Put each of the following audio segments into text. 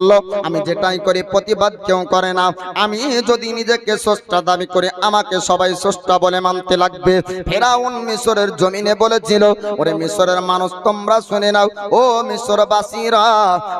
আমি যেটাই করি প্রতিবাদ কেউ করে না। আমি যদি নিজেকে স্রষ্টা দাবি করে আমাকে সবাই স্রষ্টা বলে মানতে লাগবে। ফেরাউন মিশরের জমিনে বলেছিল, ওরে মিশরের মানুষ তোমরা শুনে নাও, ও মিশরবাসীরা,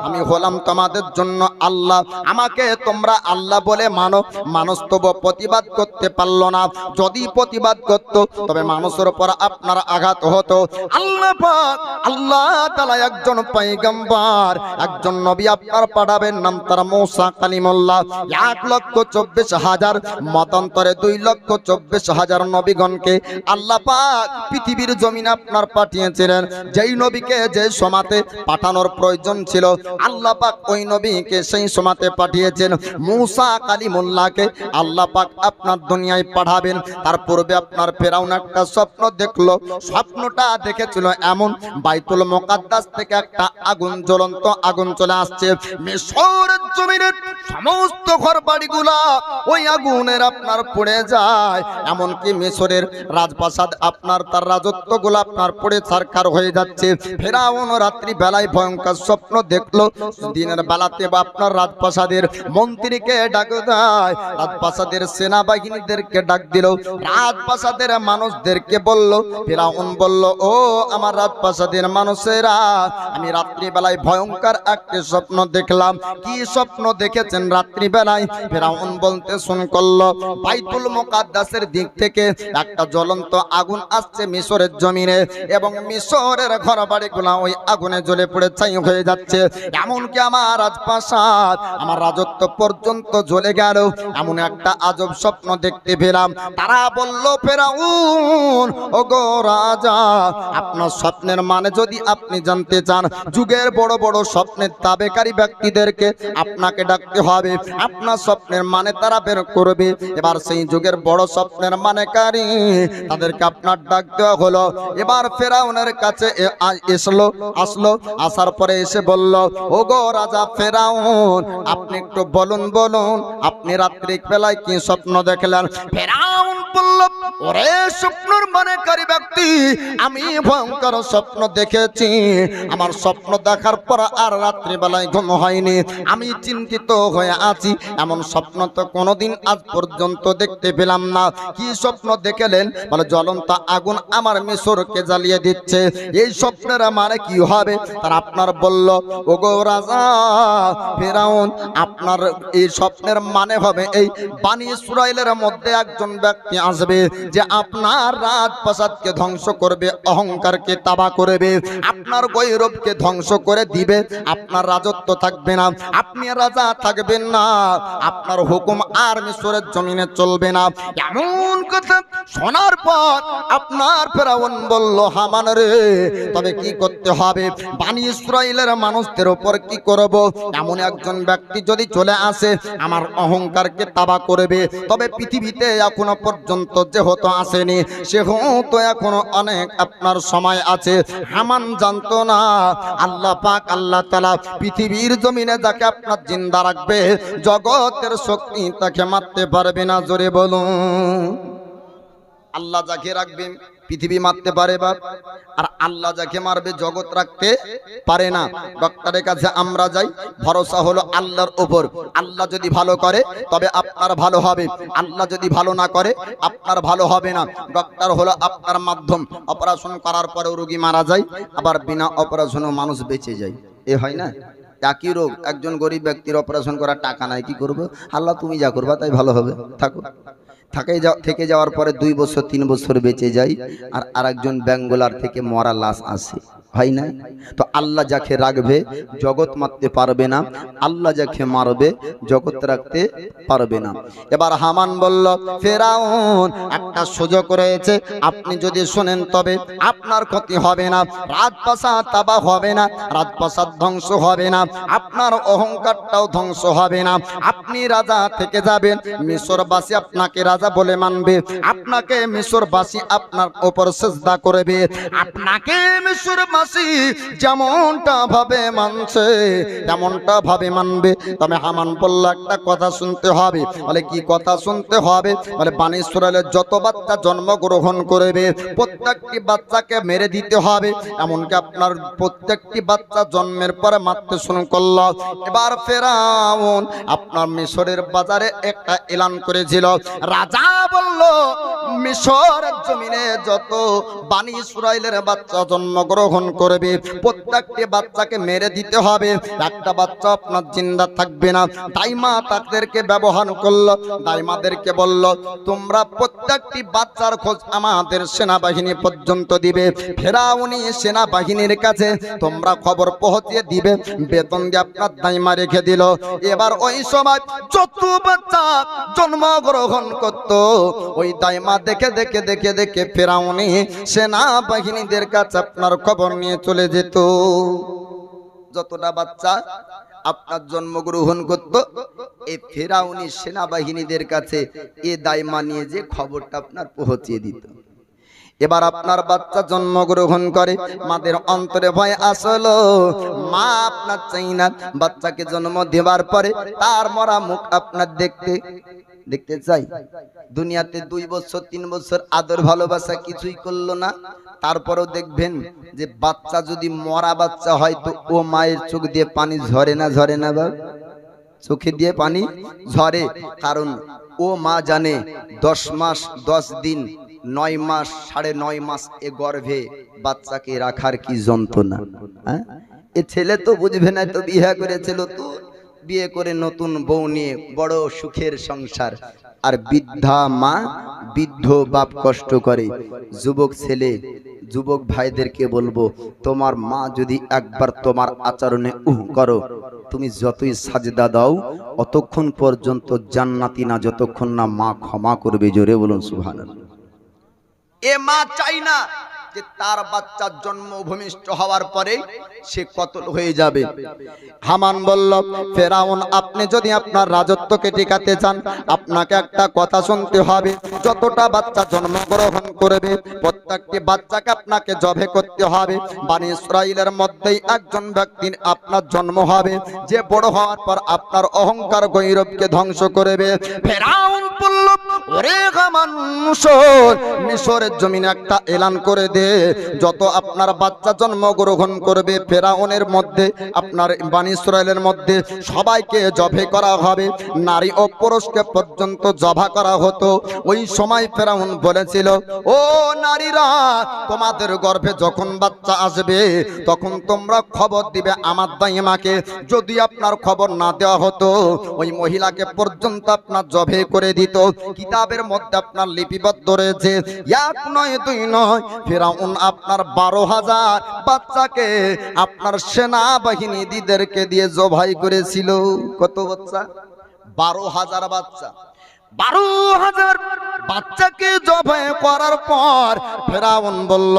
আমি হলাম তোমাদের জন্য আল্লাহ, আমাকে তোমরা আল্লাহ বলে মানো। মানুষ তবু প্রতিবাদ করতে পারলো না। যদি প্রতিবাদ করত তবে মানুষের উপর আপনার আঘাত হতো। আল্লাহ পাক আল্লাহ তাআলা একজন পয়গম্বর, একজন নবী আপনার পাঠাবেন, নাম তার মূসা কালিমুল্লাহ। 1,24,000 মতান্তরে 2,24,000 নবীগণকে আল্লাহ পাক পৃথিবীর জমিনে আপনার পাঠিয়েছিলেন। যেই নবীকে যে সমাতে পাঠানোর প্রয়োজন ছিল আল্লাহ পাক ওই নবীকে সেই সমাতে পাঠিয়েছেন। মূসা কালিমুল্লাহকে আল্লাহ পাক আপনার দুনিয়ায় পাঠাবেন। তার পূর্বে আপনার ফেরাউন একটা স্বপ্ন দেখলো। স্বপ্নটা দেখেছিল এমন, বাইতুল মুকাদ্দাস থেকে একটা আগুন, জ্বলন্ত আগুন চলে আসছে। মিশরের জমিনের সমস্ত ঘরবাড়িগুলা ওই আগুনের আপনার পড়ে যায়। এমনকি মিশরের রাজপ্রাসাদ আপনার, তার রাজত্বগুলো আপনার পড়ে ছারখার হয়ে যাচ্ছে। ফেরাউন রাত্রি বেলায় ভয়ঙ্কর স্বপ্ন দেখলো। দিনের বেলাতে বা আপনার রাজপ্রাসাদের মন্ত্রীকে ডাক দেয়, রাজপ্রাসাদের সেনাবাহিনীদেরকে ডাক দিল, রাজপ্রাসাদের মানুষদেরকে বলল। ফেরাউন বলল, ও আমার রাজপ্রাসাদের মানুষেরা, আমি রাত্রি বেলায় ভয়ঙ্কর একটা স্বপ্ন দেখলাম। কি স্বপ্ন দেখেছেন রাত্রি বেলায়? ফেরাউন বলতে শুরু করলো, বাইতুল মুকাদ্দাসের দিক থেকে একটা জ্বলন্ত আগুন আসছে মিশরের জমিনে, এবং মিশরের ঘরবাড়িগুলো ওই আগুনে জ্বলে পড়ে ছাই হয়ে যাচ্ছে। এমনকি আমার রাজপ্রাসাদ, আমার রাজত্ব পর্যন্ত জ্বলে গেল। এমন একটা আজব স্বপ্ন দেখতে পেলাম। তারা বলল, ফেরাউন ওগো রাজা, আপনার স্বপ্নের মানে যদি আপনি জানতে চান, যুগের বড় বড় স্বপ্নের তাবেকারী ব্যক্তিদেরকে আপনাকে ডাকতে হবে। আপনার স্বপ্নের মানে তারা বের করবে। এবার সেই যুগের বড় স্বপ্নের মানেকারী তাদেরকে আপনার ডাক দেওয়া হলো। এবার ফেরাউনের কাছে আসলো। আসার পরে এসে বলল, ওগো রাজা ফেরাউন, আপনি একটু বলুন আপনি রাত্রি বেলায় কি স্বপ্ন দেখলেন? ফেরাউন বলল, ওরে স্বপ্নের মানেকারী ব্যক্তি, আমি ভয়ঙ্কর স্বপ্ন দেখেছি। আমার স্বপ্ন দেখার পর আর রাত্রি বেলায় ঘুম হয়নি। আমি চিন্তিত হয়ে আছি। এমন স্বপ্ন তো কোনোদিন আজ পর্যন্ত দেখতে পেলাম না। কি স্বপ্ন দেখলেন? বলে, জ্বলন্ত আগুন আমার মিশরকে জ্বালিয়ে দিচ্ছে। এই স্বপ্নের মানে কি হবে? তার আপনার বলল, ওগো রাজা ফেরাউন, আপনার এই স্বপ্নের মানে হবে এই বানি ইসরাইলের মধ্যে একজন ব্যক্তি আসবে যে আপনার রাজপ্রাসাদকে ধ্বংস করবে, অহংকারকে তাবা করবে, আপনার গৌরবকে ধ্বংস করে দিবে। আপনার রাজত্ব থাকবে না, আপনি রাজা থাকবেন না, আপনার হুকুম আর মিশরের জমিনে চলবে না। এমন কথা শোনার পর আপনার ফেরাউন বলল, হামান রে, তবে কি করতে হবে? বানি ইসরাইলের মানুষদের উপর কি করব? এমন একজন ব্যক্তি যদি চলে আসে আমার অহংকারকে তাবা করবে, তবে পৃথিবীতে এখনো পর্যন্ত যেহেতু আসেনি, সেহেতু এখনো অনেক আপনার সময় আছে। হামান জানতো না আল্লাহ পাক আল্লাহ তাআলা পৃথিবীর জমিনে যাকে আপনার জিন্দা রাখবে, জগতের শক্তি তাকে মারতে পারবে না। জোরে বলুন। আল্লাহ যাকে রাখবেন পৃথিবী মারতে পারে বাপ, আর আল্লাহ যাকে মারবে জগৎ রাখতে পারে না। ডক্টরের কাছে আমরা যাই, ভরসা হলো আল্লাহর উপর। আল্লাহ যদি ভালো করে তবে আপনার ভালো হবে, আল্লাহ যদি ভালো না করে আপনার ভালো হবে না। ডক্টর হলো আপনার মাধ্যম। অপারেশন করার পরেও রোগী মারা যায়, আবার বিনা অপারেশনেও মানুষ বেঁচে যায়। এ হয় না? একই রোগ, একজন গরিব ব্যক্তির অপারেশন করার টাকা নাই, কি করবো? আল্লাহ তুমি যা করবা তাই ভালো হবে, থাকো। থেকে যাওয়ার পরে 2 বছর 3 বছর বেঁচে যায়, আর আরেকজন ব্যাঙ্গোলার থেকে মরা লাশ আসে, হয় না? তো আল্লাহ যাকে রাখবে জগৎ মারতে পারবে না, আল্লাহ যাকে মারবে জগৎ রাখতে পারবে না। এবার হামান বলল, ফেরাউন একটা সুযোগ রয়েছে, আপনি যদি শুনেন তবে আপনার ক্ষতি হবে না, রাজপ্রাসাদ তাবাহ হবে না, রাজপ্রাসাদ ধ্বংস হবে না, আপনার অহংকারটাও ধ্বংস হবে না, আপনি রাজা থেকে যাবেন, মিশরবাসী আপনাকে রাজা বলে মানবে, আপনাকে মিশরবাসী আপনার উপর সিজদা করবে, আপনাকে মিশরবাসী দাসী যেমনটা ভাবে মানছে তেমনটা ভাবে মানবে। তবে হামান বলল একটা কথা শুনতে হবে। বলে কি কথা শুনতে হবে? বলে বনি ইসরাইলের যত বাচ্চা জন্মগ্রহণ করবে প্রত্যেকটি বাচ্চাকে মেরে দিতে হবে। এমনকি আপনার প্রত্যেকটি বাচ্চা জন্মের পরে মারতে শুরু করল। এবার ফেরাউন আপনার মিশরের বাজারে একটা এলান করেছিল। রাজা বলল মিশরের জমিনে যত বনি ইসরাইলের বাচ্চা জন্মগ্রহণ করবে প্রত্যেকটি বাচ্চাকে মেরে দিতে হবে, একটা বাচ্চা আপনার জিন্দা থাকবে না। দাইমা তাদেরকে ব্যবহার করলো, দাইমাদেরকে বলল তোমরা প্রত্যেকটি বাচ্চার খোঁজ আমাদের সেনাবাহিনী পর্যন্ত দিবে। ফেরাউনি সেনাবাহিনীর কাছে তোমরা খবর পৌঁছিয়ে দিবে। বেতন দিয়ে আপনার দাইমা রেখে দিল। এবার ওই সময় যত বাচ্চা জন্মগ্রহণ করত ওই দাইমা দেখে দেখে দেখে দেখে ফেরাউনি সেনাবাহিনীদের কাছে আপনার খবর নিয়ে চলে যেত। যতটা বাচ্চা আপনার জন্মগ্রহণ করত এই ফেরাউনি সেনাবাহিনীদের কাছে এ দাইমা নিয়ে যে খবরটা আপনার পৌঁছিয়ে দিত। এবার আপনার বাচ্চা জন্মগ্রহণ করে, মাদের অন্তরে ভয় আসলো। মা আপনার চাই না বাচ্চাকে জন্ম দেওয়ার পরে তার মরা মুখ আপনার দেখতে চাই। দুনিয়াতে 2 বছর 3 বছর আদর ভালোবাসা কিছুই করলো না, তারপরেও দেখবেন যে বাচ্চা যদি মরা বাচ্চা হয় তো ও মায়ের চোখ দিয়ে পানি ঝরে না? ঝরে না বাবা? চোখে দিয়ে পানি ঝরে, কারণ ও মা জানে 10 মাস 10 দিন 9 মাস 9.5 মাস এ গর্ভে বাচ্চাকে রাখার কি যন্ত্রণা। হ্যাঁ, এ ছেলে তো বুঝবে না, তো বিয়ে করেছিল, তো বিয়ে করে নতুন বউ নিয়ে বড় সুখের সংসার। আর বৃদ্ধা মা বৃদ্ধ বাপ কষ্ট করে। যুবক ছেলে যুবক ভাইদেরকে বলবো তোমার মা যদি একবার তোমার আচরণে করো, তুমি যতই সাজদা দাও অতক্ষণ পর্যন্ত জান্নাতি না যতক্ষণ না মা ক্ষমা করবে। জোরে বলুন সুবহানাল্লাহ। এ মা চাই না যে তার বাচ্চার জন্ম ভূমিষ্ঠ হওয়ার পরে সে কতল হয়ে যাবে। হামান বলল ফেরাউন আপনি যদি আপনার রাজত্বকে টিকাতে চান আপনাকে একটা কথা শুনতে হবে। যতটা বাচ্চা জন্মগ্রহণ করবে প্রত্যেকটি বাচ্চাকে আপনাকে জবে করতে হবে। বনি ইসরাইলের মধ্যেই একজন ব্যক্তির আপনার জন্ম হবে যে বড় হওয়ার পর আপনার অহংকার গৌরবকে ধ্বংস করবে। ফেরাউন বলল ওরে হামান মিশরের জমিনে একটা এলান করে দে, যত আপনার বাচ্চা জন্মগ্রহণ করবে ফেরাউনের মধ্যে আপনার বনি ইসরাইলের মধ্যে সবাইকে জবে করা হবে। নারী ও পুরুষকে পর্যন্ত জবা করা হতো। ওই সময় ফেরাউন বলেছিল ও নারীরা তোমাদের গর্ভে যখন বাচ্চা আসবে তখন তোমরা খবর দিবে আমার দাইমাকে। যদি আপনার খবর না দেওয়া হতো ওই মহিলাকে পর্যন্ত আপনার জবে করে দিত। কিতাবের মধ্যে আপনার লিপিবদ্ধ রয়েছে 1 নয় 2 নয় ফেরাউন আপনার 12,000 বাচ্চাকে আপনার সেনাবাহিনীদেরকে দিয়ে জবাই করেছিল। কত বাচ্চা? 12,000 বাচ্চা। 12,000 বাচ্চাকে জবাই করার পর ফেরাউন বলল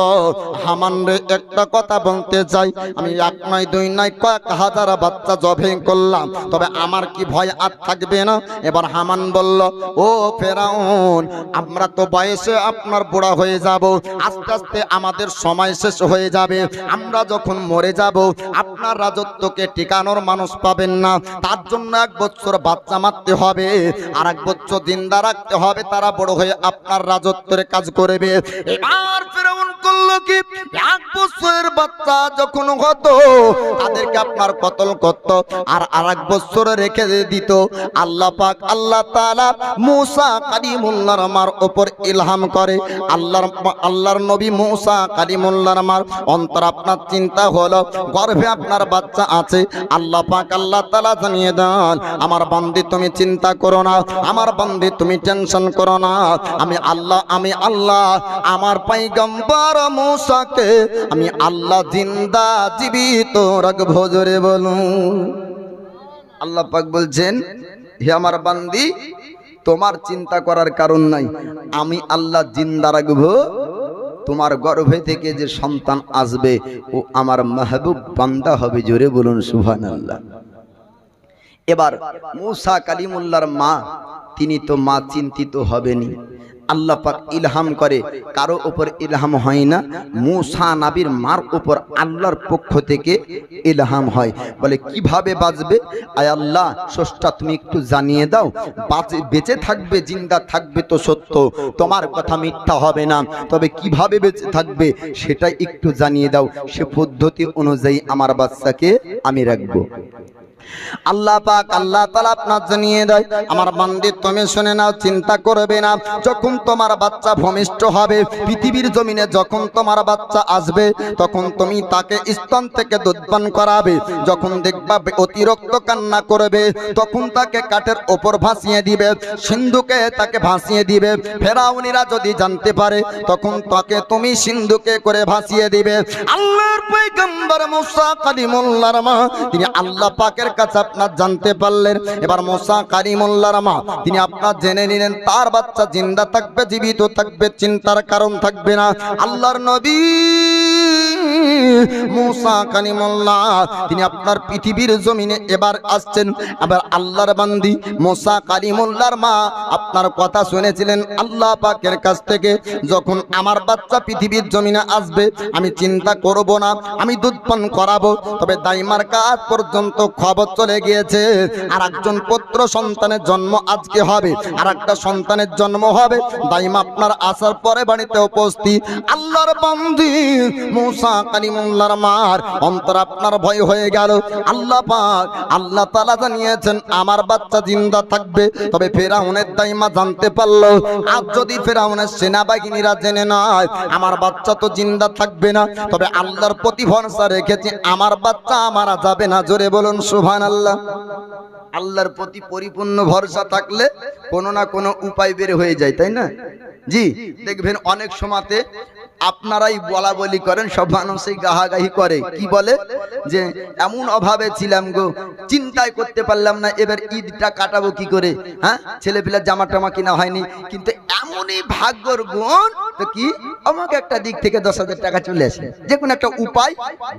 হামান রে একটা কথা বলতে চাই, আমি 1 নয় 2 নয় কয়েক হাজার বাচ্চা জবাই করলাম, তবে আমার কি ভয় আর থাকবে না? এবার হামান বলল ও ফেরাউন আমরা তো বয়সে আপনার বুড়া হয়ে যাব, আস্তে আস্তে আমাদের সময় শেষ হয়ে যাবে। আমরা যখন মরে যাব আপনার রাজত্বকে টিকানোর মানুষ পাবেন না। তার জন্য 1 বছর বাচ্চা মারতে হবে আর 1 বছর জিন্দা রাখতে হবে, তারা বড় হয়ে আপনার রাজত্বের কাজ করবে। এবার ফেরাউন করলো কি 1 বছরের বাচ্চা যখন হতো তাদেরকে আপনার কতল করত আর 1 বছর রেখে দিত। আল্লাহ পাক আল্লাহ তাআলা মুসা কালিমুল্লাহর মার উপর ইলহাম করে। আল্লাহর নবী মুসা কালিমুল্লাহর মার অন্তর আপনার চিন্তা হলো গর্ভে আপনার বাচ্চা আছে। আল্লাহ পাক আল্লাহ তাআলা জানিয়ে দেন আমার বান্দী তুমি চিন্তা করো না, আমার বান্দী তুমি টেনশন করো না, আমি আল্লাহ আমার পয়গম্বর মুসাকে আমি আল্লাহ জিন্দা জীবিত রাখবো। জোরে বলুন আল্লাহ পাক বলছেন হে আমার বান্দী তোমার চিন্তা করার কারণ নাই, আমি আল্লাহ জিন্দা রাখবো। তোমার গর্ভে থেকে যে সন্তান আসবে ও আমার মাহবুব বান্দা হবে। জোরে বলুন সুবহানাল্লাহ। এবার মুসা কালিমুল্লাহর মা তিনি তো মা চিন্তিত হবেনি। আল্লাহ পাক ইলহাম করে, কারো উপর ইলহাম হয় না, মূসা নবীর মার উপর আল্লাহর পক্ষ থেকে ইলহাম হয়। বলে কিভাবে বাঁচবে? আয় আল্লাহ স্রষ্টা তুমি একটু জানিয়ে দাও, বেঁচে থাকবে জিন্দা থাকবে তো সত্য, তোমার কথা মিথ্যা হবে না, তবে কিভাবে বেঁচে থাকবে সেটা একটু জানিয়ে দাও, সে পদ্ধতি অনুযায়ী আমার বাচ্চাকে আমি রাখবো। আল্লাহ পাক আল্লাহ তাআলা আপনার জানিয়ে দেয়, আমার বান্দী তুমি শুনে নাও, চিন্তা করবে না। যখন তোমার বাচ্চা ভূমিষ্ঠ হবে, পৃথিবীর জমিনে যখন তোমার বাচ্চা আসবে, তখন তুমি তাকে স্তন থেকে দুধ পান করাবে। যখন দেখবা অতিরিক্ত কান্না করবে, তখন তাকে কাঠের ওপর ভাসিয়ে দিবে, সিন্ধুকে তাকে ভাসিয়ে দিবে। ফেরাউনিরা যদি জানতে পারে, তখন তাকে তুমি সিন্ধুকে করে ভাসিয়ে দিবে। আল্লাহর পয়গম্বর মুসা কালিমুল্লাহর মা, তিনি আল্লাহ পাকের কাছে আপনার জানতে পারলেন। এবার মুসা কালিমুল্লাহর মা তিনি আপনার জেনে নিলেন তার বাচ্চা জিন্দা থাকবে, জীবিত থাকবে, চিন্তার কারণ থাকবে না। আল্লাহর নবী মুসা কালিমুল্লাহ তিনি আপনার পৃথিবীর জমিনে এবার আসছেন। আবার আল্লাহর বান্দি মুসা কালিমুল্লাহর মা আপনার কথা শুনেছিলেন আল্লাহ পাকের কাছ থেকে, যখন আমার বাচ্চা পৃথিবীর জমিনে আসবে আমি চিন্তা করব না, আমি দুধ পান করাবো। তবে দাইমার কাজ পর্যন্ত খবর চলে গিয়েছে, আর একজন পুত্র সন্তানের জন্ম আজকে হবে, আর একটা সন্তানের জন্ম হবে। দাইমা আপনার আসার পরে বাড়িতে উপস্থিত। আল্লাহর বান্দি মুসা কালিমুল্লাহর মার অন্তর আপনার ভয় হয়ে গেল। আল্লাহ পাক আল্লাহ তাআলা জানিয়েছেন আমার বাচ্চা জিন্দা থাকবে। তবে ফেরাউনের দাইমা জানতে পারলো, আজ যদি ফেরাউনের সেনাবাহিনীরা জেনে নেয় আমার বাচ্চা তো জিন্দা থাকবে না, তবে আল্লাহর প্রতি ভরসা রেখেছি আমার বাচ্চা মারা যাবে না। জোরে বলুন সুবহানাল্লাহ। আল্লাহর প্রতি পরিপূর্ণ ভরসা থাকলে কোনো না কোনো উপায় বের হয়ে যায়, তাই না? জি, দেখবেন অনেক সময়তে আপনারাই বলা বলি করেন, সব মানুষই গাহাগাহি করে, কি বলে যে এমন অভাবে ছিলাম গো, চিন্তাই করতে পারলাম না এবার ঈদটা কাটাবো কি করে, হ্যাঁ ছেলে পিলার জামা টামা কিনা হয়নি, কিন্তু এমনই ভাগ্যর গুণ তো কি আমাকে একটা দিক থেকে 10,000 টাকা চলে আসে, যে কোনো একটা উপায়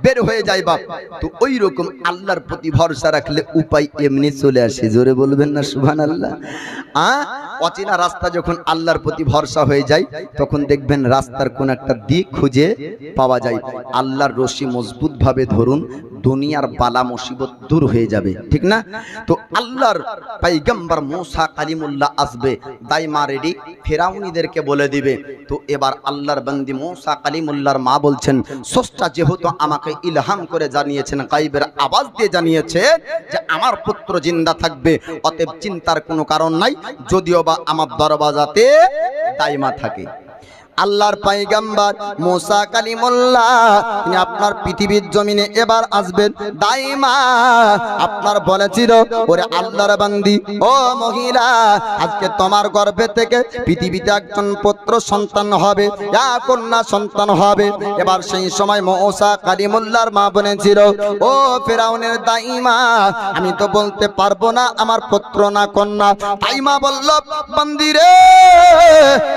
বের হয়ে যায় বাপ। তো ওই রকম আল্লাহর প্রতি ভরসা রাখলে উপায় এমনি চলে আসে। জোরে বলবেন না সুবহানাল্লাহ। অচেনা রাস্তা যখন আল্লাহর প্রতি ভরসা হয়ে যায়, তখন দেখবেন রাস্তার কোন একটা দিক খুঁজে পাওয়া যায়। আল্লাহর রশি মজবুত ভাবে ধরুন, দুনিয়ার বালা মুসিবত দূর হয়ে যাবে, ঠিক না? তো আল্লাহর পয়গম্বর মুসা কালিমুল্লাহ আসবে, দাইমা রেডি, ফেরাউনিদেরকে বলে দিবে। তো এবার আল্লাহর বান্দি মুসা কালিমুল্লাহর মা বলছেন, স্রষ্টা যেহেতু আমাকে ইলহাম করে জানিয়েছেন, গায়বের আওয়াজ দিয়ে জানিয়েছে যে আমার পুত্র জিন্দা থাকবে, অতএব চিন্তার কোনো কারণ নাই, যদিও বা আমার দরওয়াজাতে দাইমা থাকে। আল্লাহর পয়গম্বর মুসা কালিমুল্লাহ তিনি আপনার পৃথিবীর জমিনে এবার আসবেন। দাইমা আপনার বলেছিল, ওরে আল্লাহর বান্দি ও মহিলা, আজকে তোমার গর্ভে থেকে পৃথিবীতে একজন পুত্র সন্তান হবে, এক কন্যা সন্তান হবে। এবার সেই সময় মুসা কালিমুল্লাহর মা বলেছিল, ও ফেরাউনের দাইমা, আমি তো বলতে পারবো না আমার পুত্র না কন্যা। দাইমা বলল, বান্দি রে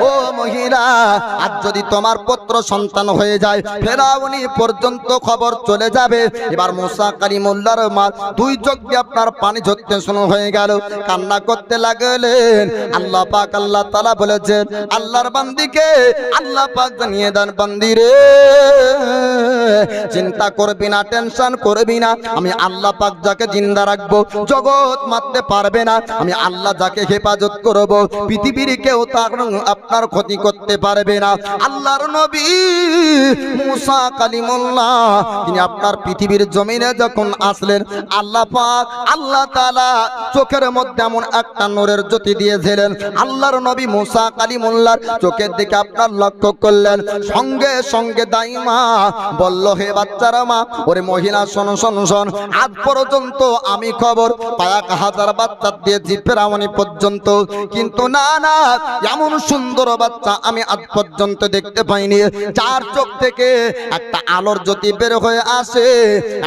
ও মহিলা, আজ যদি তোমার পুত্র সন্তান হয়ে যায় ফেরাউনি পর্যন্ত খবর চলে যাবে। এবার মুসা কালিমুল্লাহর মা দুই চোখ দিয়ে আপনার পানি ঝরতে শুরু হয়ে গেল, কান্না করতে লাগলেন। আল্লাহ পাক আল্লাহ তাআলা বলেছেন আল্লাহর বান্দিকে, আল্লাহ পাক জানিয়ে দেন, বান্দি রে চিন্তা করবি না, টেনশন করবি না, আমি আল্লাহ পাক যাকে জিন্দা রাখবো জগৎ মারতে পারবে না, আমি আল্লাহ যাকে হেফাজত করব পৃথিবীর কেউ তার আপনার ক্ষতি করতে পারবে না। আল্লাহর নবী মুসা কালিমুল্লাহ তিনি আপনার পৃথিবীর জমিনে যখন আসলেন, আল্লাহ পাক আল্লাহ তাআলা চোখের মধ্যে এমন একটা নূরের জ্যোতি দিয়েছিলেন। আল্লাহর নবী মুসা কালিমুল্লাহর চোখের দিকে আপনার লক্ষ্য করলেন, সঙ্গে সঙ্গে দাইমা বলল, হে বাচ্চারা মা, ওরে মহিলা শোনো শোনো শোন, আজ পর্যন্ত আমি খবর কয়েক হাজার বাচ্চা দিয়েছি ফেরাউনি পর্যন্ত, কিন্তু না না এমন সুন্দর বাচ্চা আমি আজ পর্যন্ত দেখতে পাইনি, চার চোখ থেকে একটা আলোর জ্যোতি বের হয়ে আসে।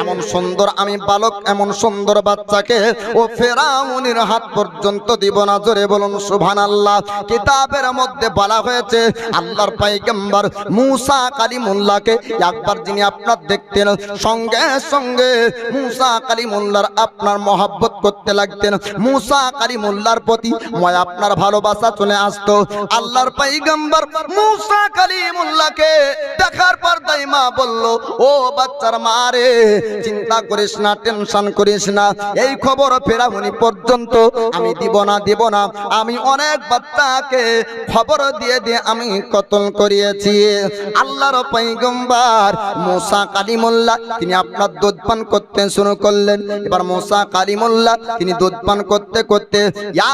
এমন সুন্দর আমি বালক, এমন সুন্দর বাচ্চাকে ও ফেরাউনের হাত পর্যন্ত দিব না। জোরে বলুন সুবহানাল্লাহ। কিতাবের মধ্যে বলা হয়েছে আল্লাহর পয়গম্বর মুসা কালিমুল্লাহকে একবার যিনি আপনার দেখতেন, সঙ্গে সঙ্গে মুসা কালিমুল্লাহর আপনার মহব্বত করতে লাগতেন। মুসা কালিমুল্লাহর প্রতি আপনার ভালোবাসা চলে আসতো। আল্লাহর পয়গম্বর মুসা কালিমুল্লাহকে দেখার পর দাইমা বলল, ও বাচ্চার মা রে, চিন্তা করিস না, টেনশন করিস না, এই খবর ফেরাউনি পর্যন্ত আমি দিব না। আমি অনেক বাচ্চাকে খবর দিয়ে আমি কতল করিয়েছি। আল্লাহর পয়গম্বর মুসা কালিমুল্লাহ তিনি আপনার দুধ পান করতে শুরু করলেন। এবার মুসা কালিমুল্লাহ তিনি দুধ পান করতে করতে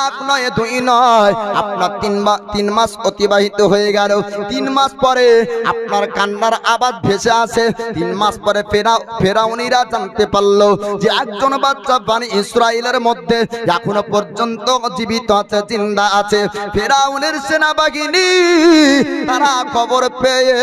এক নয় দুই নয় আপনার তিন মাস অতিবাহিত হয়ে গেল। 3 মাস পরে আপনার কান্নার আওয়াজ ভেসে আসে। 3 মাস পরে ফেরাউনিরা জানতে পারলো যে একজন বাচ্চা বনি ইসরাইলের মধ্যে এখনো পর্যন্ত জীবিত আছে, জিন্দা আছে। ফেরাউনের সেনাবাহিনী তারা খবর পেয়ে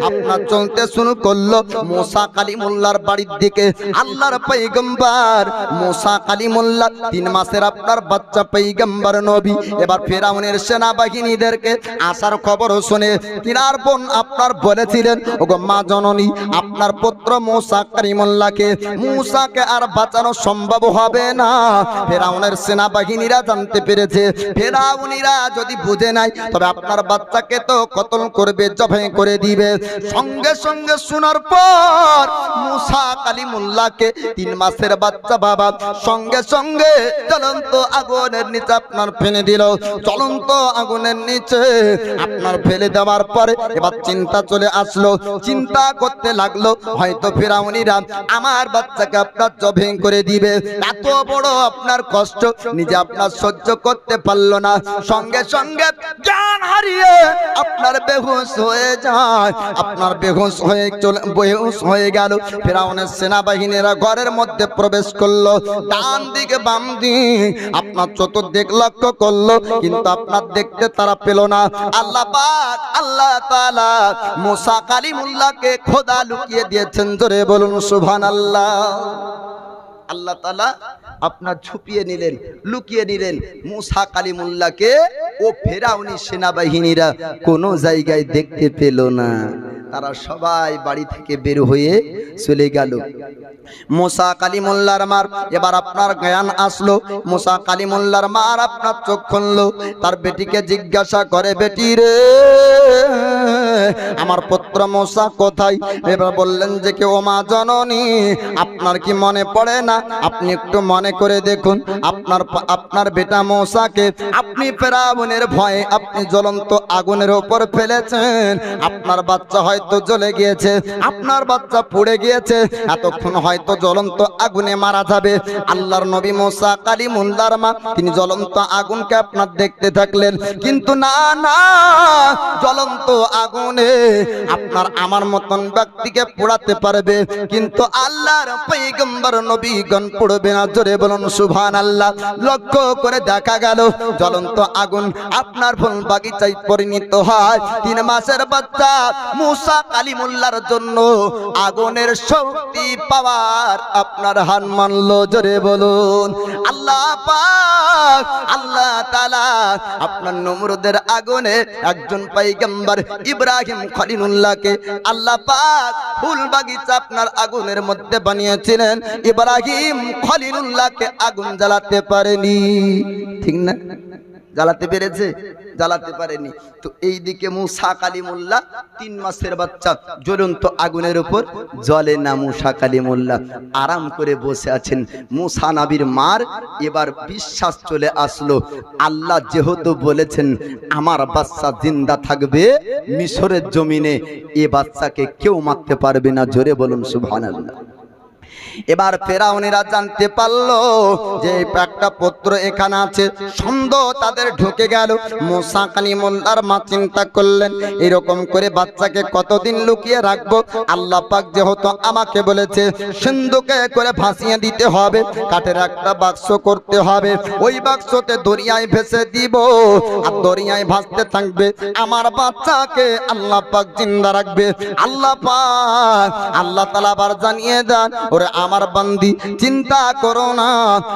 আপনার চলতে শুরু করলো মুসা কালিমুল্লাহর বাড়ির দিকে। আল্লাহর পয়গম্বর মুসা কালিমুল্লাহ 3 মাসের আপনার বাচ্চা পয়গম্বর নবী এবার ফেরাউনের সেনাবাহিনীদেরকে আসার খবর শুনে তিনার বোন আপনার বলেছিলেন, ওগো মা জননী, আপনার পুত্র মুসা কালিমুল্লাহকে মুসাকে আর বাঁচানো সম্ভব হবে না। ফেরাউনের সেনাবাহিনীরা জানতে পেরেছে, ফেরাউনিরা যদি বুঝে নাই তবে আপনার বাচ্চাকে তো কতল করবে, জবাই করে দিবে। সঙ্গে সঙ্গে শোনার পর মুসা কালিমুল্লাহকে 3 মাসের বাচ্চা বাবা সঙ্গে সঙ্গে জ্বলন্ত আগুনের নিচে আপনার ফেলে দিল। জ্বলন্ত আগুনের নিচে আপনার ফেলে দেওয়ার পরে এবার চিন্তা চলে আসলো, চিন্তা করতে লাগলো হয়তো ফেরাউনিরা আমার বাচ্চাকে আপনার জবাই করে দিবে। এত বড় আপনার কষ্ট নিজে আপনার সহ্য করতে পারলো না। সঙ্গে সঙ্গে জ্ঞান হারিয়ে আপনার বেহুশ হয়ে যায়। আপনার বেহুশ হয়ে গেল। ফেরাউনের সেনাবাহিনীরা ঘরের মধ্যে প্রবেশ করলো। ডান দিকে বাম দিক আপনার চতুর্দিক লক্ষ্য করলো, কিন্তু আপনার দেখতে তারা পেল না। আল্লাহ পাক আল্লাহ তাআলা মুসা কালিমুল্লাহকে খোদা লুকিয়ে দিয়েছেন। জোরে বলুন সুবহানাল্লাহ। আল্লাহ তাআলা আপনার ছুপিয়ে নিলেন, লুকিয়ে নিলেন মুসা কালিমুল্লাহকে। ও ফেরাউনি সেনাবাহিনীরা কোনো জায়গায় দেখতে পেল না। তারা সবাই বাড়ি থেকে বের হয়ে চলে গেল। মুসা কালিমুল্লাহর মার এবার আপনার জ্ঞান আসলো। মুসা কালিমুল্লাহর মার আপনার চোখ খুললো। তার বেটিকে জিজ্ঞাসা করে, বেটি রে, আমার পুত্র মুসা কোথায়? এবার বললেন যে কে, ও মা জননী, আপনার কি মনে পড়ে না? আপনি একটু মনে করে দেখুন, আপনার বেটা মুসাকে আপনি ফেরাউনের ভয়ে আপনি জ্বলন্ত আগুনের উপর ফেলেছেন। আপনার বাচ্চা হয়তো জ্বলে গিয়েছে, আপনার বাচ্চা পুড়ে গিয়েছে, এতক্ষণ হয়তো জ্বলন্ত আগুনে মারা যাবে। আল্লাহর নবী মুসা কালিমুল্লাহর মা তিনি জ্বলন্ত আগুনকে আপনার দেখতে থাকলেন, কিন্তু না না, জ্বলন্ত আগুনে আপনার আমার মতন ব্যক্তিকে পোড়াতে পারবে, কিন্তু আল্লাহর পয়গম্বর নবীগণ পড়বে না। জোরে বলুন সুবহানাল্লাহ। লক্ষ্য করে দেখা গেল জ্বলন্ত আগুন আপনার ফুল বাগিচায় পরিণত হয়। 3 মাসের বাচ্চা মুসা কালিমুল্লাহর জন্য আগুনের শক্তি পাওয়ার আপনার হার মানলো। জোরে বলুন আল্লাহ পাক আল্লাহ তাআলা আপনার নমরুদের আগুনে একজন পয়গম্বর ইব্রাহিম খলিলুল্লাহকে আল্লাহ পাক ফুল বাগিচা আপনার আগুনের মধ্যে বানিয়েছিলেন। ইব্রাহিম খলিলুল্লাহকে আগুন জ্বালাতে পারেনি, ঠিক না? জ্বালাতে পেরেছে? জ্বালাতে পারেনি। তো এই দিকে মুসা কালিমুল্লাহ 3 মাসের বাচ্চা জ্বলন্ত আগুনের উপর জ্বলে না। মুসা কালিমুল্লাহ আরাম করে বসে আছেন। মুসা নবীর মার এবার বিশ্বাস চলে আসলো, আল্লাহ যেহেতু বলেছেন আমার বাচ্চা জিন্দা থাকবে মিশরের জমিনে, এ বাচ্চাকে কেউ মারতে পারবে না। জোরে বলুন সুবহানাল্লাহ। এবার ফেরাউনেরা জানতে পারলো যে একটা পুত্র এখানে আছে, সন্দেহ তাদের ঢুকে গেল। মুসা কালিমুল্লাহর মা চিন্তা করলেন, এরকম করে বাচ্চাকে কতদিন লুকিয়ে রাখবো? আল্লাহ পাক যেহেতু আমাকে বলেছে সিন্ধুকে করে ভাসিয়ে দিতে হবে, কাঠের একটা বাক্স করতে হবে, ওই বাক্সতে দরিয়ায় ভেসে দিব, আর দরিয়ায় ভাসতে থাকবে, আমার বাচ্চাকে আল্লাহ পাক জিন্দা রাখবে। আল্লাহ পাক আল্লাহ তাআলা আবার জানিয়ে দেন, ওরে আমার বান্দি চিন্তা করো না,